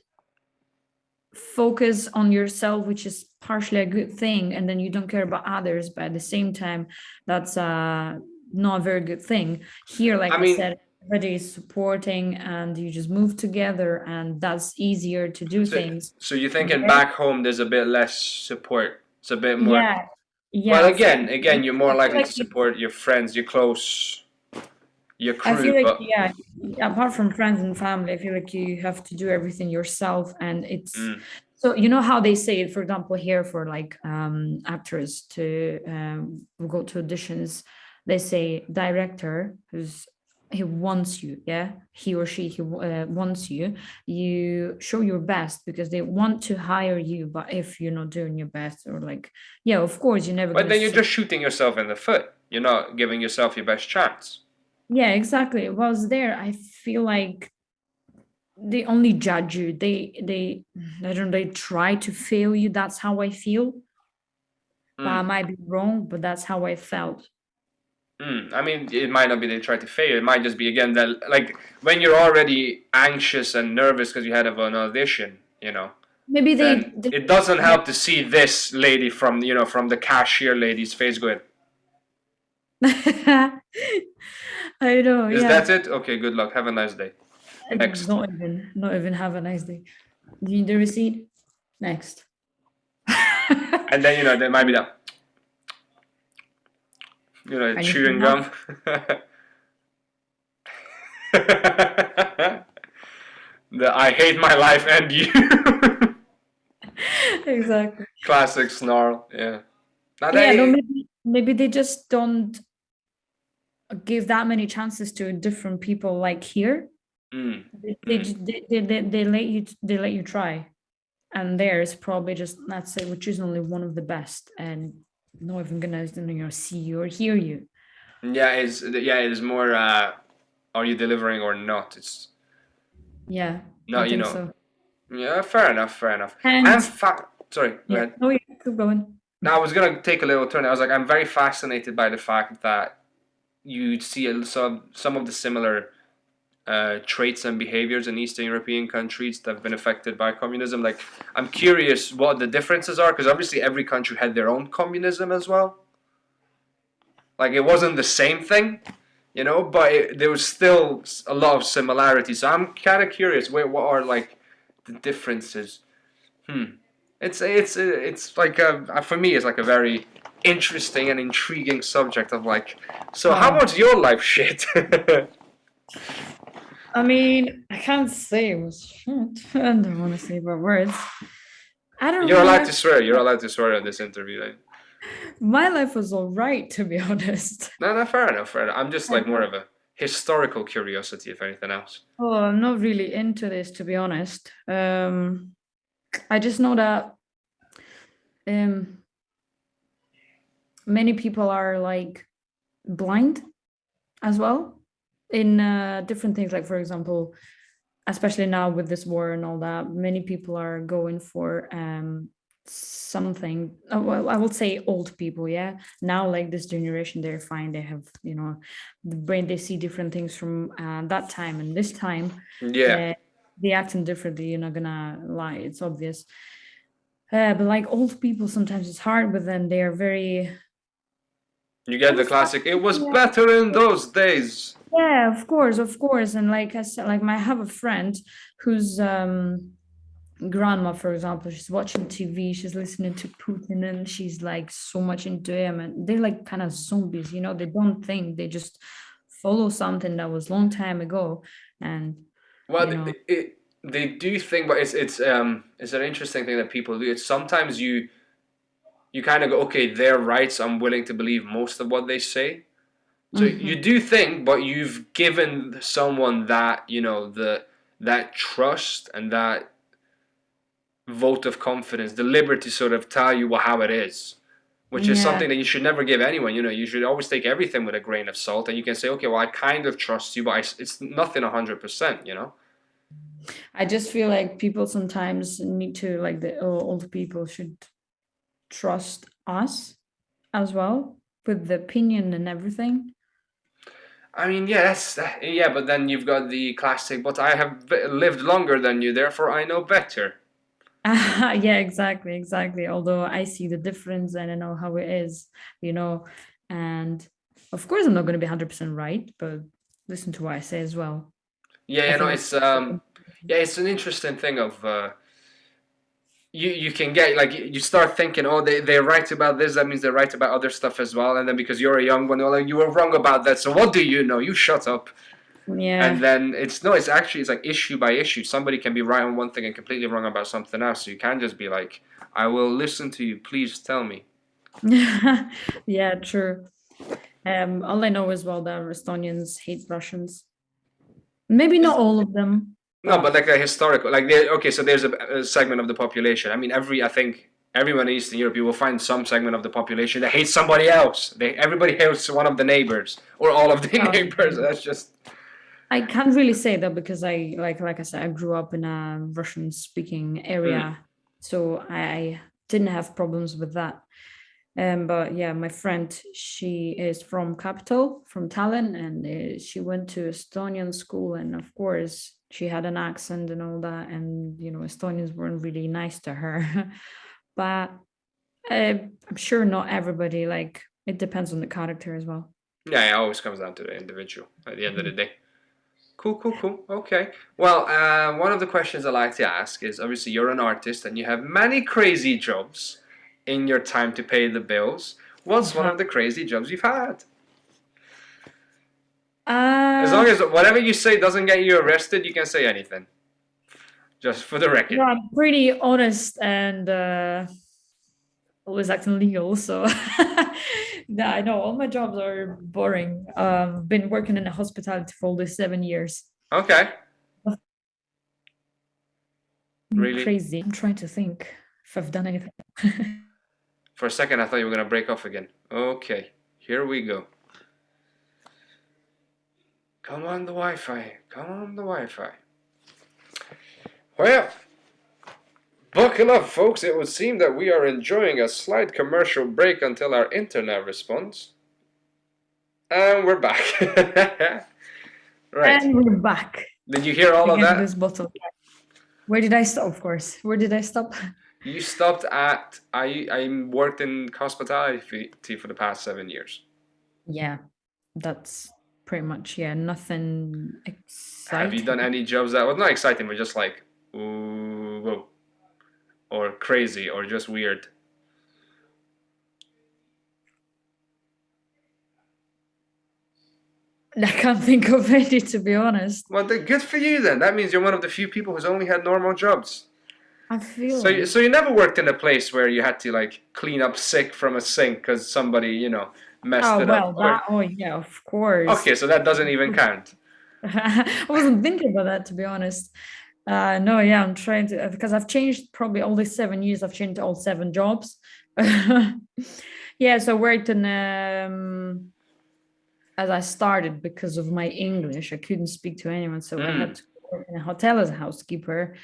focus on yourself, which is partially a good thing, and then you don't care about others, but at the same time that's not a very good thing. Here, like I I mean, said, everybody is supporting and you just move together, and that's easier to do so things so you're thinking there. back home, there's a bit less support. It's a bit more. Yeah, Well, yeah, of course. again, you're more I feel likely like to support your friends, your close, your I crew. feel like, But yeah, apart from friends and family, I feel like you have to do everything yourself. And it's mm, so, you know how they say it, for example, here for like actors to go to auditions, they say director who's he wants you, yeah, he or she wants you. You show your best because they want to hire you. But if you're not doing your best, or like, yeah, of course, you're never but gonna then you're see. just shooting yourself in the foot. You're not giving yourself your best chance. Yeah, exactly. Whilst there, I feel like they only judge you. They I don't know, they try to fail you. That's how I feel. But I Mm. might be wrong, but that's how I felt. I mean, it might not be they try to fail. It might just be again that like when you're already anxious and nervous because you had an audition, Maybe then they it doesn't yeah. help to see this lady from from the cashier lady's face going, I know, "Is yeah. that it? Okay, good luck. Have a nice day. Next." Not even have a nice day. Do you need the receipt? Next. And then there might be that chewing Anything else? gum. The I hate my life and you. Exactly. Classic snarl. Yeah. Now Yeah, no, they. maybe they just don't give that many chances to different people like here. Mm, They mm. ju- they let you try, and theirs probably just, let's say, which is only one of the best, and not even gonna see you or hear you. Yeah, it is more. Are you delivering or not? It's Yeah, no, I think so. Yeah, fair enough, fair enough. And Sorry, go yeah, ahead. oh yeah, keep going. Now I was gonna take a little turn. I was like, I'm very fascinated by the fact that you see some of the similar traits and behaviors in Eastern European countries that have been affected by communism. Like, I'm curious what the differences are because obviously every country had their own communism as well. Like, it wasn't the same thing, but there was still a lot of similarities. So I'm kind of curious, what are like the differences? It's like for me it's like a very interesting and intriguing subject of like, so how Wow. was your life shit? I mean, I can't say it was shit. I don't want to say bad words. I don't know. You're allowed to swear. You're allowed to swear on this interview. Like, My life was all right, to be honest. no, no, fair enough, fair enough. I'm just I like more don't- of a historical curiosity, if anything else. Oh, I'm not really into this, to be honest. I just know that um, many people are like blind as well in different things. Like, for example, especially now with this war and all that, many people are going for something. Well, I would say old people, yeah. Now, like this generation, they're fine. They have, the brain. They see different things from that time and this time. Yeah, They acting differently. You're not gonna lie. It's obvious. But like old people, sometimes it's hard. But then they are very. you get the classic. It was better in those days. Yeah, of course. And like I said, like I have a friend whose grandma, for example, she's watching TV, she's listening to Putin, and she's like so much into him, and they're like kind of zombies, they don't think, they just follow something that was long time ago. And Well, you know, they do think, but it's an interesting thing that people do. It's sometimes you kind of go, okay, they're right, so I'm willing to believe most of what they say. So you mhm. do think, but you've given someone that that trust and that vote of confidence, the liberty to sort of tell you how it is, which is Yeah, something that you should never give anyone. You should always take everything with a grain of salt, and you can say, okay, well, I kind of trust you, but it's nothing 100%. I just feel like people sometimes need to, like, the old people should trust us as well with the opinion and everything. I mean, yes, yeah, but then you've got the classic, but I have lived longer than you, therefore I know better. Yeah, exactly. Although I see the difference and I know how it is, you know, and of course I'm not going to be 100% right, but listen to what I say as well. Yeah, I you know, think it's yeah, it's an interesting thing of you can get like you start thinking, oh, they're right about this, that means they're right about other stuff as well, and then because you're a young one, they're like, you were wrong about that, so what do you know? You shut up. And yeah. then it's like issue by issue. Somebody can be right on one thing and completely wrong about something else. So you can't just be like, I will listen to you, please tell me. Yeah, true. All I know is, well, that Estonians hate Russians. Maybe not Is all of them, No, but but like a historical, like okay, so there's a segment of the population. I mean, I think everyone in Eastern Europe, you will find some segment of the population that hates somebody else. Everybody hates one of the neighbors or all of the neighbors. um, That's just. I can't really say that because I, like I said, I grew up in a Russian speaking Mm. area, so I didn't have problems with that. But yeah, my friend, she is from capital, from Tallinn, and she went to Estonian school, and of course she had an accent and all that, and Estonians weren't really nice to her. But I'm sure not everybody. Like, it depends on the character as well. Yeah, it always comes down to the individual at the end of the Mhm. day. Cool, cool, cool. Okay. Well, one of the questions I like to ask is obviously you're an artist and you have many crazy jobs in your time to pay the bills. What's one Uh-huh. of the crazy jobs you've had? As Uh, long as whatever you say doesn't get you arrested, you can say anything. Just for the record. I'm pretty honest and always acting legal. So yeah, I know all my jobs are boring. Been working in a hospitality for all these 7 years. Okay. Really? Crazy. I'm trying to think if I've done anything. For a second, I thought you were going to break off again. Okay. Here we go. Come on the Wi-Fi. Come on the Wi-Fi. Well, buckle up, folks. It would seem that we are enjoying a slight commercial break until our internet responds. And we're back. Right. And we're back Did you hear all of again. that? This bottle. Where did I stop? Of course. Where did I stop? You stopped at I worked in hospitality for the past 7 years. Yeah, that's pretty much, yeah, nothing Have you done exciting. any jobs that was not exciting, but just like ooh, whoa, or crazy, or just weird? I can't think of any, to be honest. Well, good for you then. That means you're one of the few people who's only had normal jobs. I feel So, like, so you never worked in a place where you had to like clean up sick from a sink because somebody, messed oh, it up. well, Or that, oh, yeah, of course. okay, so that doesn't even count. I wasn't thinking about that, to be honest. No, yeah, I'm trying to, because I've changed probably all these 7 years, I've changed all 7 jobs. Yeah, so I worked in, as I started because of my English, I couldn't speak to anyone, so I had Mm. to work in a hotel as a housekeeper.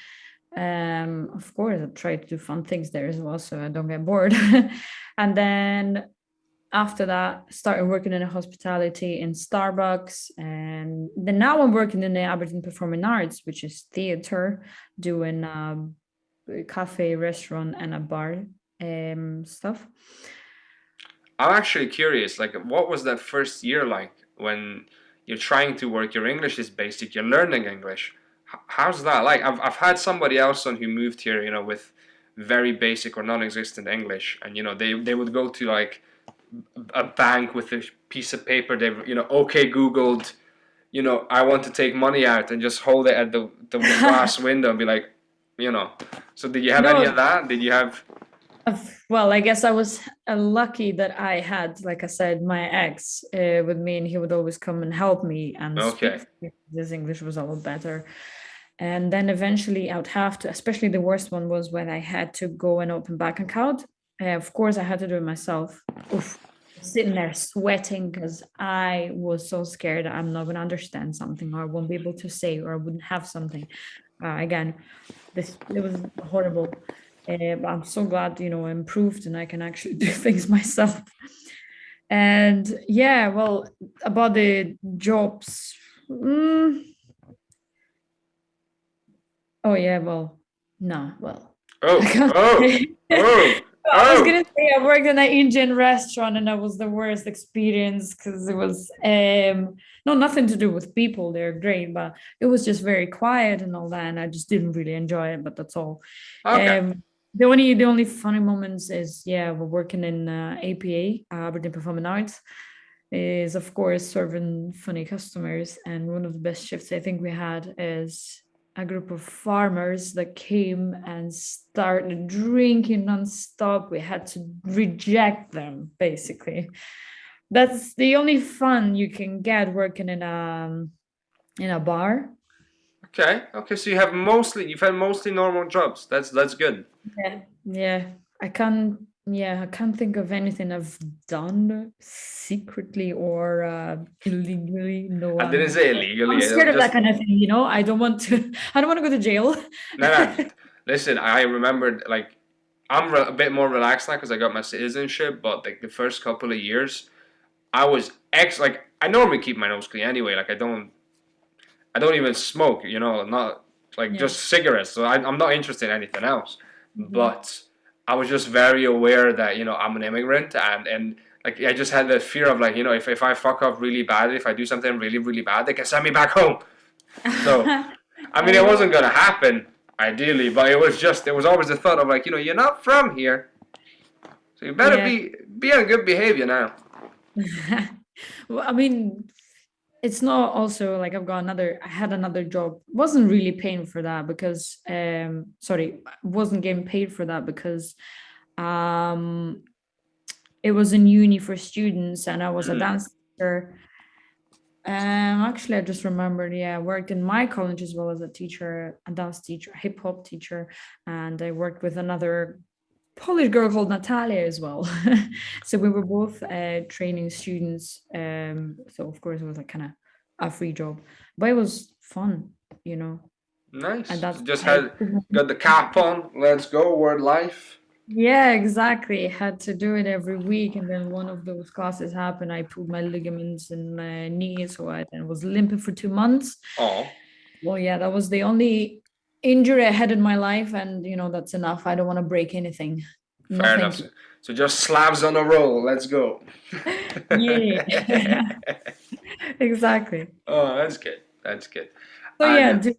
Of course, I try to do fun things there as well, so I don't get bored. And then after that, started working in a hospitality in Starbucks, and then now I'm working in the Aberdeen Performing Arts, which is theater, doing a cafe, restaurant, and a bar stuff. I'm actually curious, like, what was that first year like when you're trying to work? Your English is basic, you're learning English. How's that like? I've had somebody else on who moved here, with very basic or non-existent English, and they would go to like a bank with a piece of paper. They okay Googled, I want to take money out, and just hold it at the glass window and be like, you know. So did you have any of No, that? Did you have? well, I guess I was lucky that I had, like I said, my ex with me, and he would always come and help me and speak Okay. for me. His English was a lot better. And then eventually I would have to, especially the worst one was when I had to go and open bank account. Of course, I had to do it myself. Oof, sitting there sweating because I was so scared I'm not going to understand something, or I won't be able to say, or I wouldn't have something. Again, it was horrible. But I'm so glad, I improved and I can actually do things myself. And yeah, well, about the jobs. Oh yeah, well, no, well, I Oh, can't oh, say. oh, I was oh. gonna say I worked in an Indian restaurant and that was the worst experience because it was no, nothing to do with people. They're great, but it was just very quiet and all that, and I just didn't really enjoy it. But that's all. Okay. The only funny moments is, yeah, we're working in APA, Aberdeen Performing Arts, is of course serving funny customers, and one of the best shifts I think we had is a group of farmers that came and started drinking nonstop. We had to reject them, basically. That's the only fun you can get working in a bar. Okay. Okay. So you've had mostly normal jobs. That's good. Yeah, yeah. I can't think of anything I've done secretly or illegally. No, I didn't I'm say I'm illegally. scared of that Just kind of thing. I don't want to I don't want to go to jail. no, no. Listen, I remembered like a bit more relaxed now because I got my citizenship. But like the first couple of years, I was like I normally keep my nose clean anyway. Like I don't even smoke. Not like Yeah. just cigarettes. So I'm not interested in anything else. Mhm. But I was just very aware that I'm an immigrant and like I just had the fear of like if I fuck up really badly, if I do something really really bad, they can send me back home. So I mean, I it know. wasn't gonna happen ideally, but it was always the thought of like you're not from here, so you better Yeah. be on good behavior now. Well, I mean, it's not also like I had another job. Wasn't really paying for that because sorry, wasn't getting paid for that because um it was in uni for students and I was a Mm. dance teacher. Actually, I just remembered, yeah, I worked in my college as well as a teacher, a dance teacher, hip hop teacher, and I worked with another Polish girl called Natalia as well. So we were both training students. So of course it was like kind of a free job, but it was fun, you know. And Nice. that's So just I had got the cap on. Let's go. Word life. yeah, exactly. Had to do it every week, and then one of those classes happened. I pulled my ligaments in my knee, so I then was limping for 2 months. Oh, Well, yeah, that was the only injury I had in my life, and that's enough. I don't want to break anything. No, fair enough. thank So just slabs on a roll. Let's go. you. Yeah, exactly. Oh, that's good. That's good. So yeah, And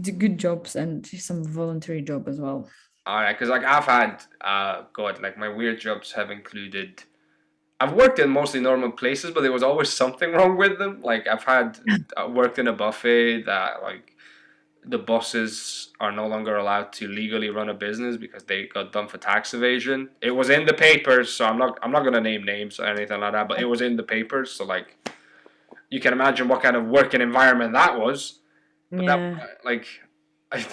do good jobs and some voluntary job as well. all right, because like I've had, God, like my weird jobs have included. I've worked in mostly normal places, but there was always something wrong with them. Like I've had worked in a buffet that like the bosses are no longer allowed to legally run a business because they got done for tax evasion. It was in the papers, so I'm not gonna name names or anything like that, but it was in the papers, so like you can imagine what kind of working environment that was. But that Yeah. like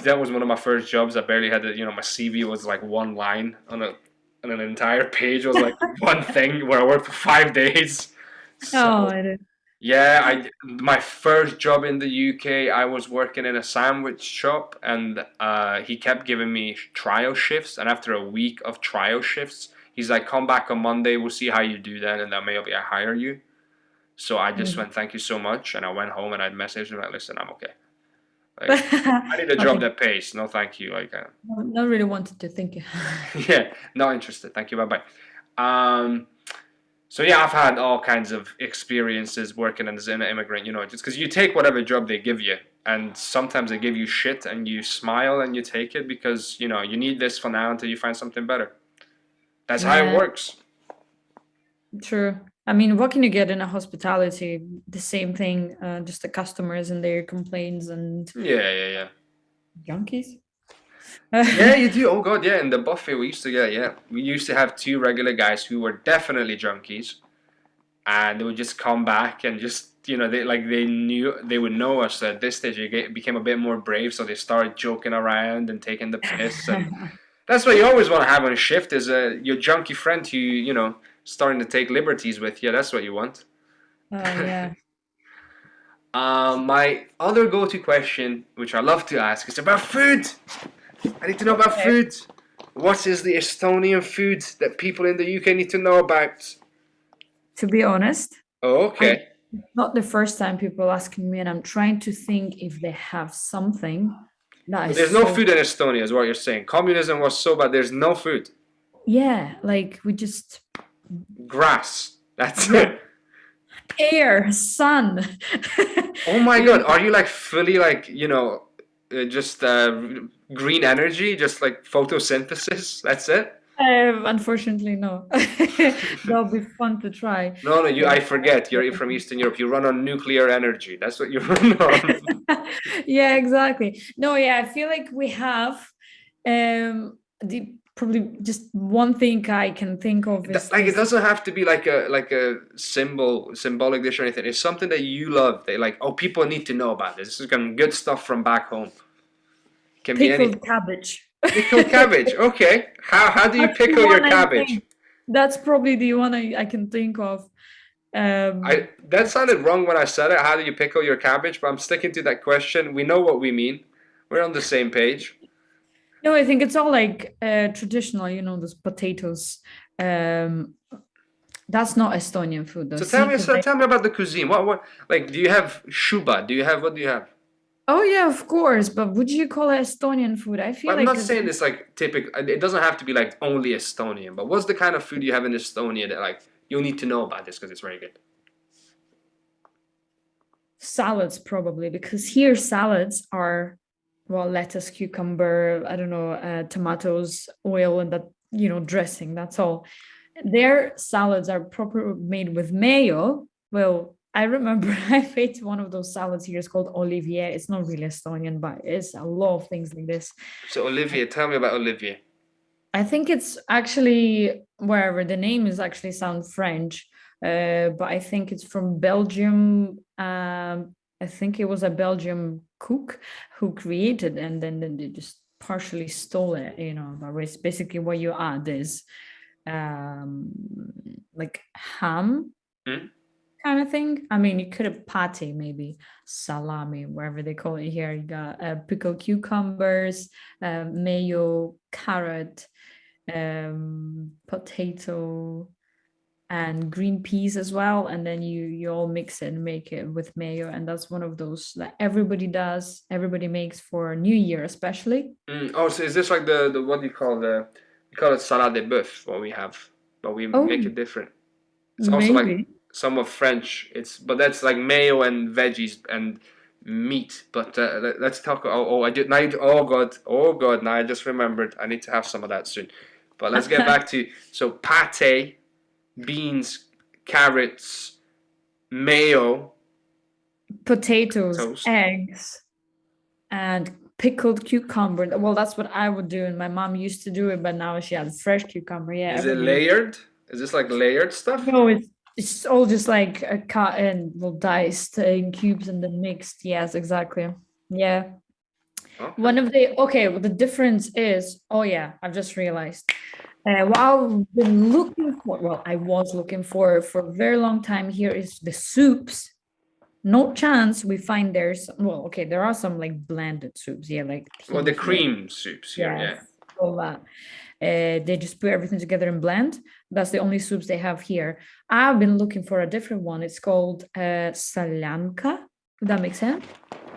that was one of my first jobs. I barely had my CV was like one line on an entire page. It was like one thing where I worked for 5 days. Oh, So I did. yeah, my first job in the UK, I was working in a sandwich shop, and he kept giving me trial shifts. And after a week of trial shifts, he's like, "Come back on Monday. We'll see how you do then, and then maybe I hire you." So I just Mm. went, "Thank you so much," and I went home and I messaged him like, "Listen, I'm okay. Like, I need a job Okay. that pays. No, thank you. Like, Not really wanted to think. yeah, not interested. Thank you. Bye bye." Um, So yeah, I've had all kinds of experiences working as an immigrant, just because you take whatever job they give you, and sometimes they give you shit, and you smile and you take it because you need this for now until you find something better. That's how it Yeah, works. true. I mean, what can you get in a hospitality? The same thing, just the customers and their complaints and Yeah, yeah, yeah. junkies. Yeah, you do. Oh god, yeah. In the buffet we used to get, yeah, we used to have two regular guys who were definitely junkies, and they would just come back and just they would know us at this stage. They became a bit more brave, so they started joking around and taking the piss, and that's what you always want to have on a shift is your junkie friend who starting to take liberties with you. That's what you want. Oh yeah. My other go-to question, which I love to ask, is about food. I need to know about Okay. food. What is the Estonian food that people in the UK need to know about? To be honest, Oh, I okay. not the first time people asking me, and I'm trying to think if they have something that So is there's no so food in Estonia, is what you're saying. Communism was so bad. There's no food. yeah, like we just Grass. That's yeah, it. air, sun. Oh my You god, know, are you like fully like just green energy, just like photosynthesis? That's it. unfortunately, no. That'll be fun to try. No, no, you. Uh, I forget. You're from Eastern Europe. You run on nuclear energy. That's what you run on. yeah, exactly. No, yeah, I feel like we have the probably just one thing I can think of is Like it this doesn't have to be like a symbolic dish or anything. It's something that you love. They like. Oh, people need to know about this. This is some good stuff from back home. Can be anything. pickled cabbage. Pickled cabbage. Okay. How do you That's the pickle your one I cabbage? think. That's probably the one I can think of. I Um, that sounded wrong when I said it. How do you pickle your cabbage? But I'm sticking to that question. We know what we mean. We're on the same page. no, I think it's all like traditional, those potatoes. Um, that's not Estonian food though. See, because So tell me about the cuisine. What like do you have shuba? Do you have what do you have? oh yeah, of course. But would you call it Estonian food? I Well, feel I'm like not saying it's like typical. It doesn't have to be like only Estonian. But what's the kind of food you have in Estonia that like you need to know about this because it's very good? salads probably because here salads are well lettuce, cucumber, I don't know, tomatoes, oil, and that dressing. That's all. Their salads are proper made with mayo. Well, I remember I ate one of those salads here. It's called Olivier. It's not really Estonian, but it's a lot of things like this. So Olivier, tell me about Olivier. I think it's actually wherever the name is actually sound French, but I think it's from Belgium. I think it was a Belgium cook who created, and then they just partially stole it. But it's basically what you add is um, like ham Hmm? kind of thing. I mean, you could have pate, maybe salami, wherever they call it here. You got pickled cucumbers, mayo, carrot, potato, and green peas as well. And then you all mix it and make it with mayo. And that's one of those that everybody does, everybody makes for New Year, especially. Oh, so is this like the what do you call we call it salade de boeuf? What we have, but we make Oh, it different. It's also like maybe. somewhat French. But that's like mayo and veggies and meat. But let's talk. Oh, I did. Now, oh god. Now I just remembered. I need to have some of that soon. But let's get back to so pate, beans, carrots, mayo, Potatoes, toast. eggs, and pickled cucumber. Well, that's what I would do, and my mom used to do it, but now she has fresh cucumber. Yeah, Is it everybody. layered? Is this like layered stuff? No, it's all just like a cut and well diced in cubes and then mixed. Yes, exactly. Yeah. Okay. One of the okay, well, the difference is, oh yeah, I've just realized. What I've been looking for, well, I was looking for a very long time here is the soups. No chance we find there's well, okay, there are some like blended soups, yeah, like Well, the here. cream soups here, Yes, yeah. all that. They just put everything together and blend. That's the only soups they have here. I've been looking for a different one. It's called Salyanka. If that makes sense.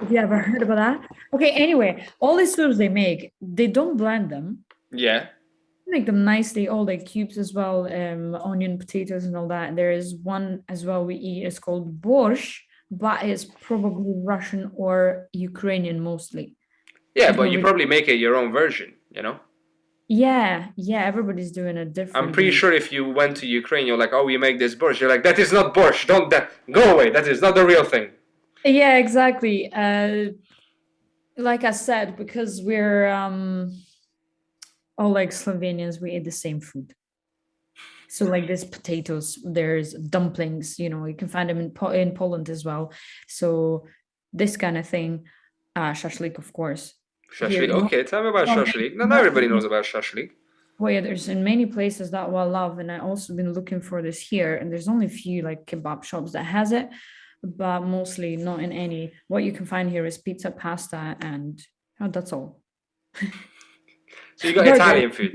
If you ever heard about that. Okay, anyway, all the soups they make, they don't blend them. Yeah. They make them nicely, all like cubes as well, onion, potatoes, and all that. There is one as well we eat. It's called borscht, but it's probably Russian or Ukrainian mostly. Yeah, It's but not you really. probably make it your own version. Yeah, yeah, everybody's doing it I'm pretty differently. sure if you went to Ukraine, you're like, oh, we make this borscht. You're like, that is not borscht. Don't that go away. That is not the real thing. Yeah, exactly. Like I said, because we're all like Slovenians, we eat the same food. So like there's potatoes, there's dumplings, you can find them in Poland as well. So this kind of thing, shashlik, of course. Here, Shashlik. Okay, tell me about shashlik. Not everybody knows about shashlik. well, yeah, there's in many places that I love, and I also been looking for this here. And there's only a few like kebab shops that has it, but mostly not in any. What you can find here is pizza, pasta, and that's all. So you got Burgers, Italian food.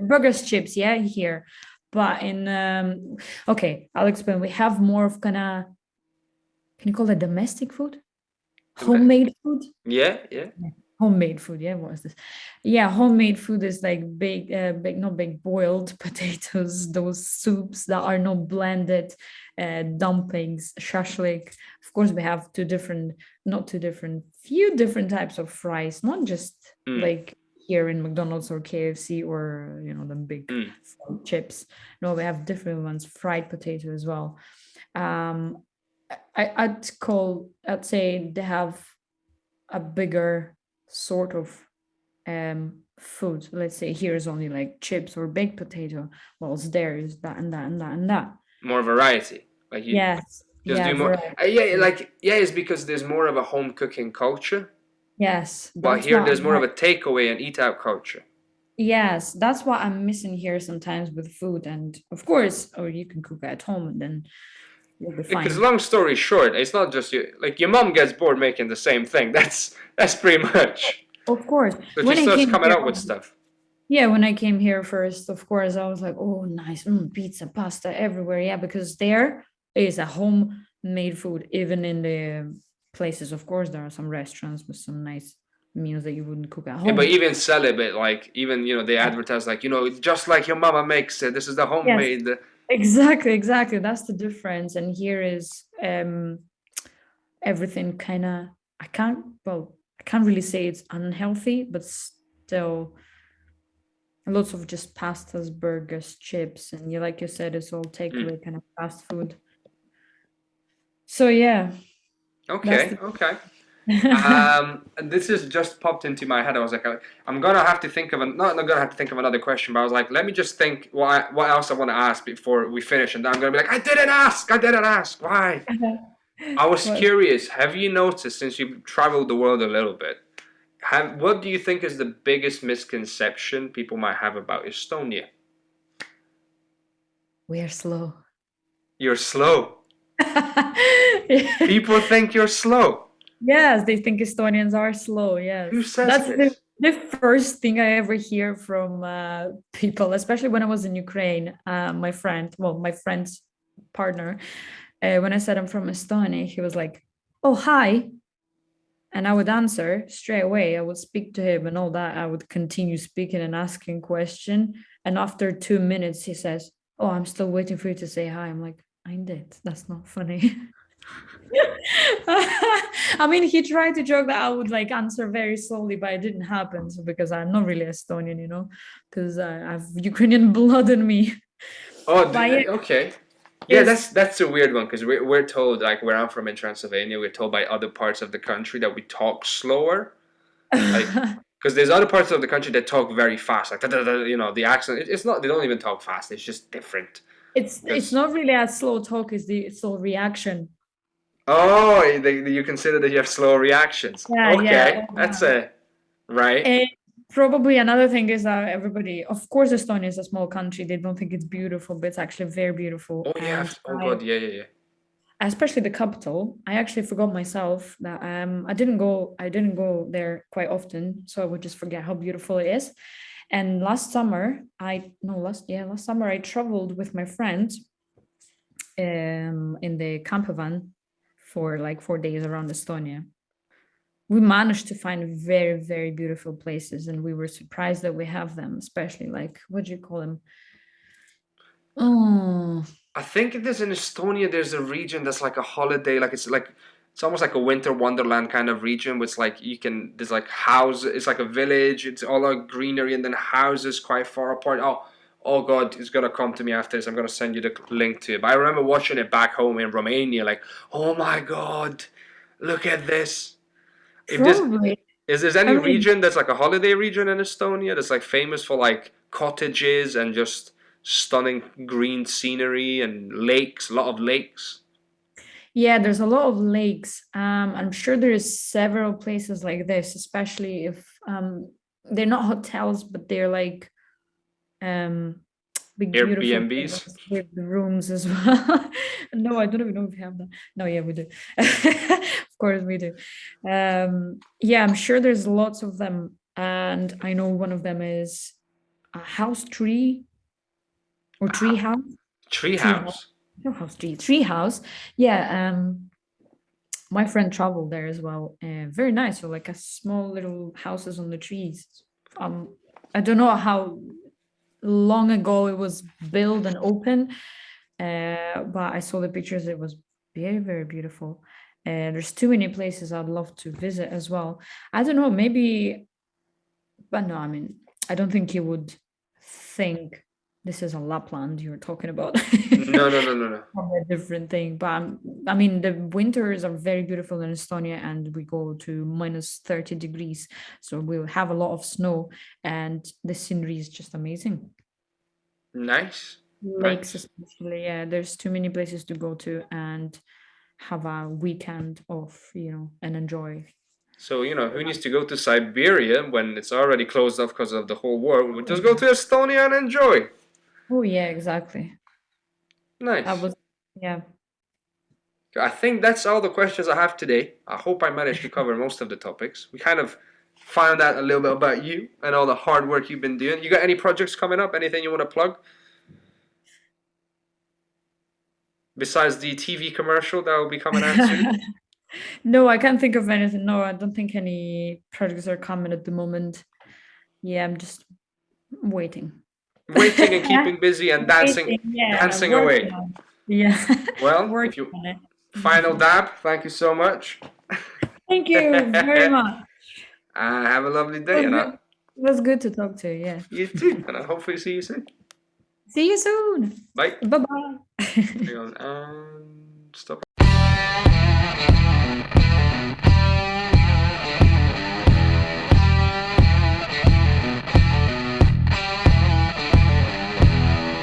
burgers, chips, yeah, here. But in okay, I'll explain. We have more of kind of, can you call it domestic food? Homemade food? Yeah, yeah. Homemade food, yeah. What is this? Yeah, homemade food is like not big boiled potatoes, those soups that are not blended, dumplings, shashlik. Of course, we have few different types of fries, not just like here in McDonald's or KFC or the big chips. No, we have different ones, fried potato as well. I'd say they have a bigger sort of food. Let's say here's only like chips or baked potato, whilst there is that and that and that and that. More variety. Like you Yes. just Yeah, do more. variety. It's because there's more of a home cooking culture. Yes, But here there's more of a takeaway and eat out culture. Yes, that's what I'm missing here sometimes with food. And of course, or you can cook at home and then you'll be fine. Because long story short, it's not just you. Like your mom gets bored making the same thing. That's pretty much. Of course. But she starts coming up with stuff. Yeah, when I came here first, of course, I was like, oh, nice, pizza, pasta everywhere. Yeah, because there is a homemade food, even in the places. Of course, there are some restaurants with some nice meals that you wouldn't cook at home. Yeah, but even sell it, but like even they advertise like just like your mama makes it. This is the homemade. Yes, exactly. That's the difference. And here is everything kind of. I can't really say it's unhealthy, but still lots of just pastas, burgers, chips, and like you said, it's all takeaway kind of fast food. So yeah. Okay. And this has just popped into my head. I was like, I'm gonna have to think of not gonna have to think of another question, but I was like, let me just think what else I want to ask before we finish, and then I'm gonna be like, I didn't ask. Why? I was curious. Have you noticed, since you've traveled the world a little bit, what do you think is the biggest misconception people might have about Estonia? We are slow. You're slow. People think you're slow. Yes, they think Estonians are slow. Yes. Who says this? The first thing I ever hear from people, especially when I was in Ukraine. My friend's partner, when I said I'm from Estonia, he was like, "Oh, hi." And I would answer straight away. I would speak to him and all that. I would continue speaking and asking question. And after 2 minutes, he says, "Oh, I'm still waiting for you to say hi." I'm like, "I did. That's not funny." I mean, he tried to joke that I would like answer very slowly, but it didn't happen. So because I'm not really Estonian, because I have Ukrainian blood in me. Oh, okay. Yeah, that's a weird one because we're told, like where I'm from in Transylvania, we're told by other parts of the country that we talk slower, like because there's other parts of the country that talk very fast, like the accent. It's not, they don't even talk fast. It's just different. It's not really a slow talk. It's the slow reaction. Oh, you consider that you have slow reactions. Yeah, okay, yeah. that's right. And probably another thing is that everybody, of course, Estonia is a small country. They don't think it's beautiful, but it's actually very beautiful. Oh yeah. God, yeah. Especially the capital. I actually forgot myself that I didn't go there quite often, so I would just forget how beautiful it is. And last summer I traveled with my friends in the camper van for like 4 days around Estonia. We managed to find very, very beautiful places, and we were surprised that we have them, especially like, what do you call them? Oh, I think there's in Estonia, there's a region that's like a holiday, like it's almost like a winter wonderland kind of region, which like there's like houses, it's like a village, it's all like greenery and then houses quite far apart. Oh God, it's gonna come to me after this. I'm gonna send you the link to it. But I remember watching it back home in Romania, like, oh my God, look at this. probably. Is there any region that's like a holiday region in Estonia that's like famous for like cottages and just stunning green scenery and lakes, a lot of lakes. Yeah, there's a lot of lakes. I'm sure there's several places like this, especially if they're not hotels, but they're like big beautiful Airbnbs. villas with the rooms as well. No, I don't even know if we have that. No, yeah, we do. Of course we do. Yeah, I'm sure there's lots of them, and I know one of them is a house tree or tree house. Tree house. Treehouse. No house tree house. Yeah, my friend traveled there as well. Very nice. So like a small little houses on the trees. I don't know how long ago it was built and open, but I saw the pictures. It was very, very beautiful. There's too many places I'd love to visit as well. I don't know, maybe, but no, I mean, I don't think you would think this is a Lapland you're talking about. No, no, no, no, no. A different thing, but I mean, the winters are very beautiful in Estonia, and we go to minus 30 degrees, so we'll have a lot of snow, and the scenery is just amazing. Nice. Lakes, Nice. especially, yeah. There's too many places to go to and have a weekend off, and enjoy. So, who needs to go to Siberia when it's already closed off because of the whole war? We'll just go to Estonia and enjoy. Oh yeah, exactly. Nice. That was, yeah. I think that's all the questions I have today. I hope I managed to cover most of the topics. We kind of found out a little bit about you and all the hard work you've been doing. You got any projects coming up? Anything you want to plug? Besides the TV commercial that will be coming out soon? No, I can't think of anything. No, I don't think any projects are coming at the moment. Yeah, I'm just waiting. Waiting and keeping busy and dancing, Yeah, dancing away. Yeah. Well, if Working you on it. final dab, thank you so much. Thank you very much. Have a lovely It day, was and good. It was good to talk to you. Yeah. you too, and I hopefully see you soon. See you soon. Bye. Bye bye. Hang on, and stop.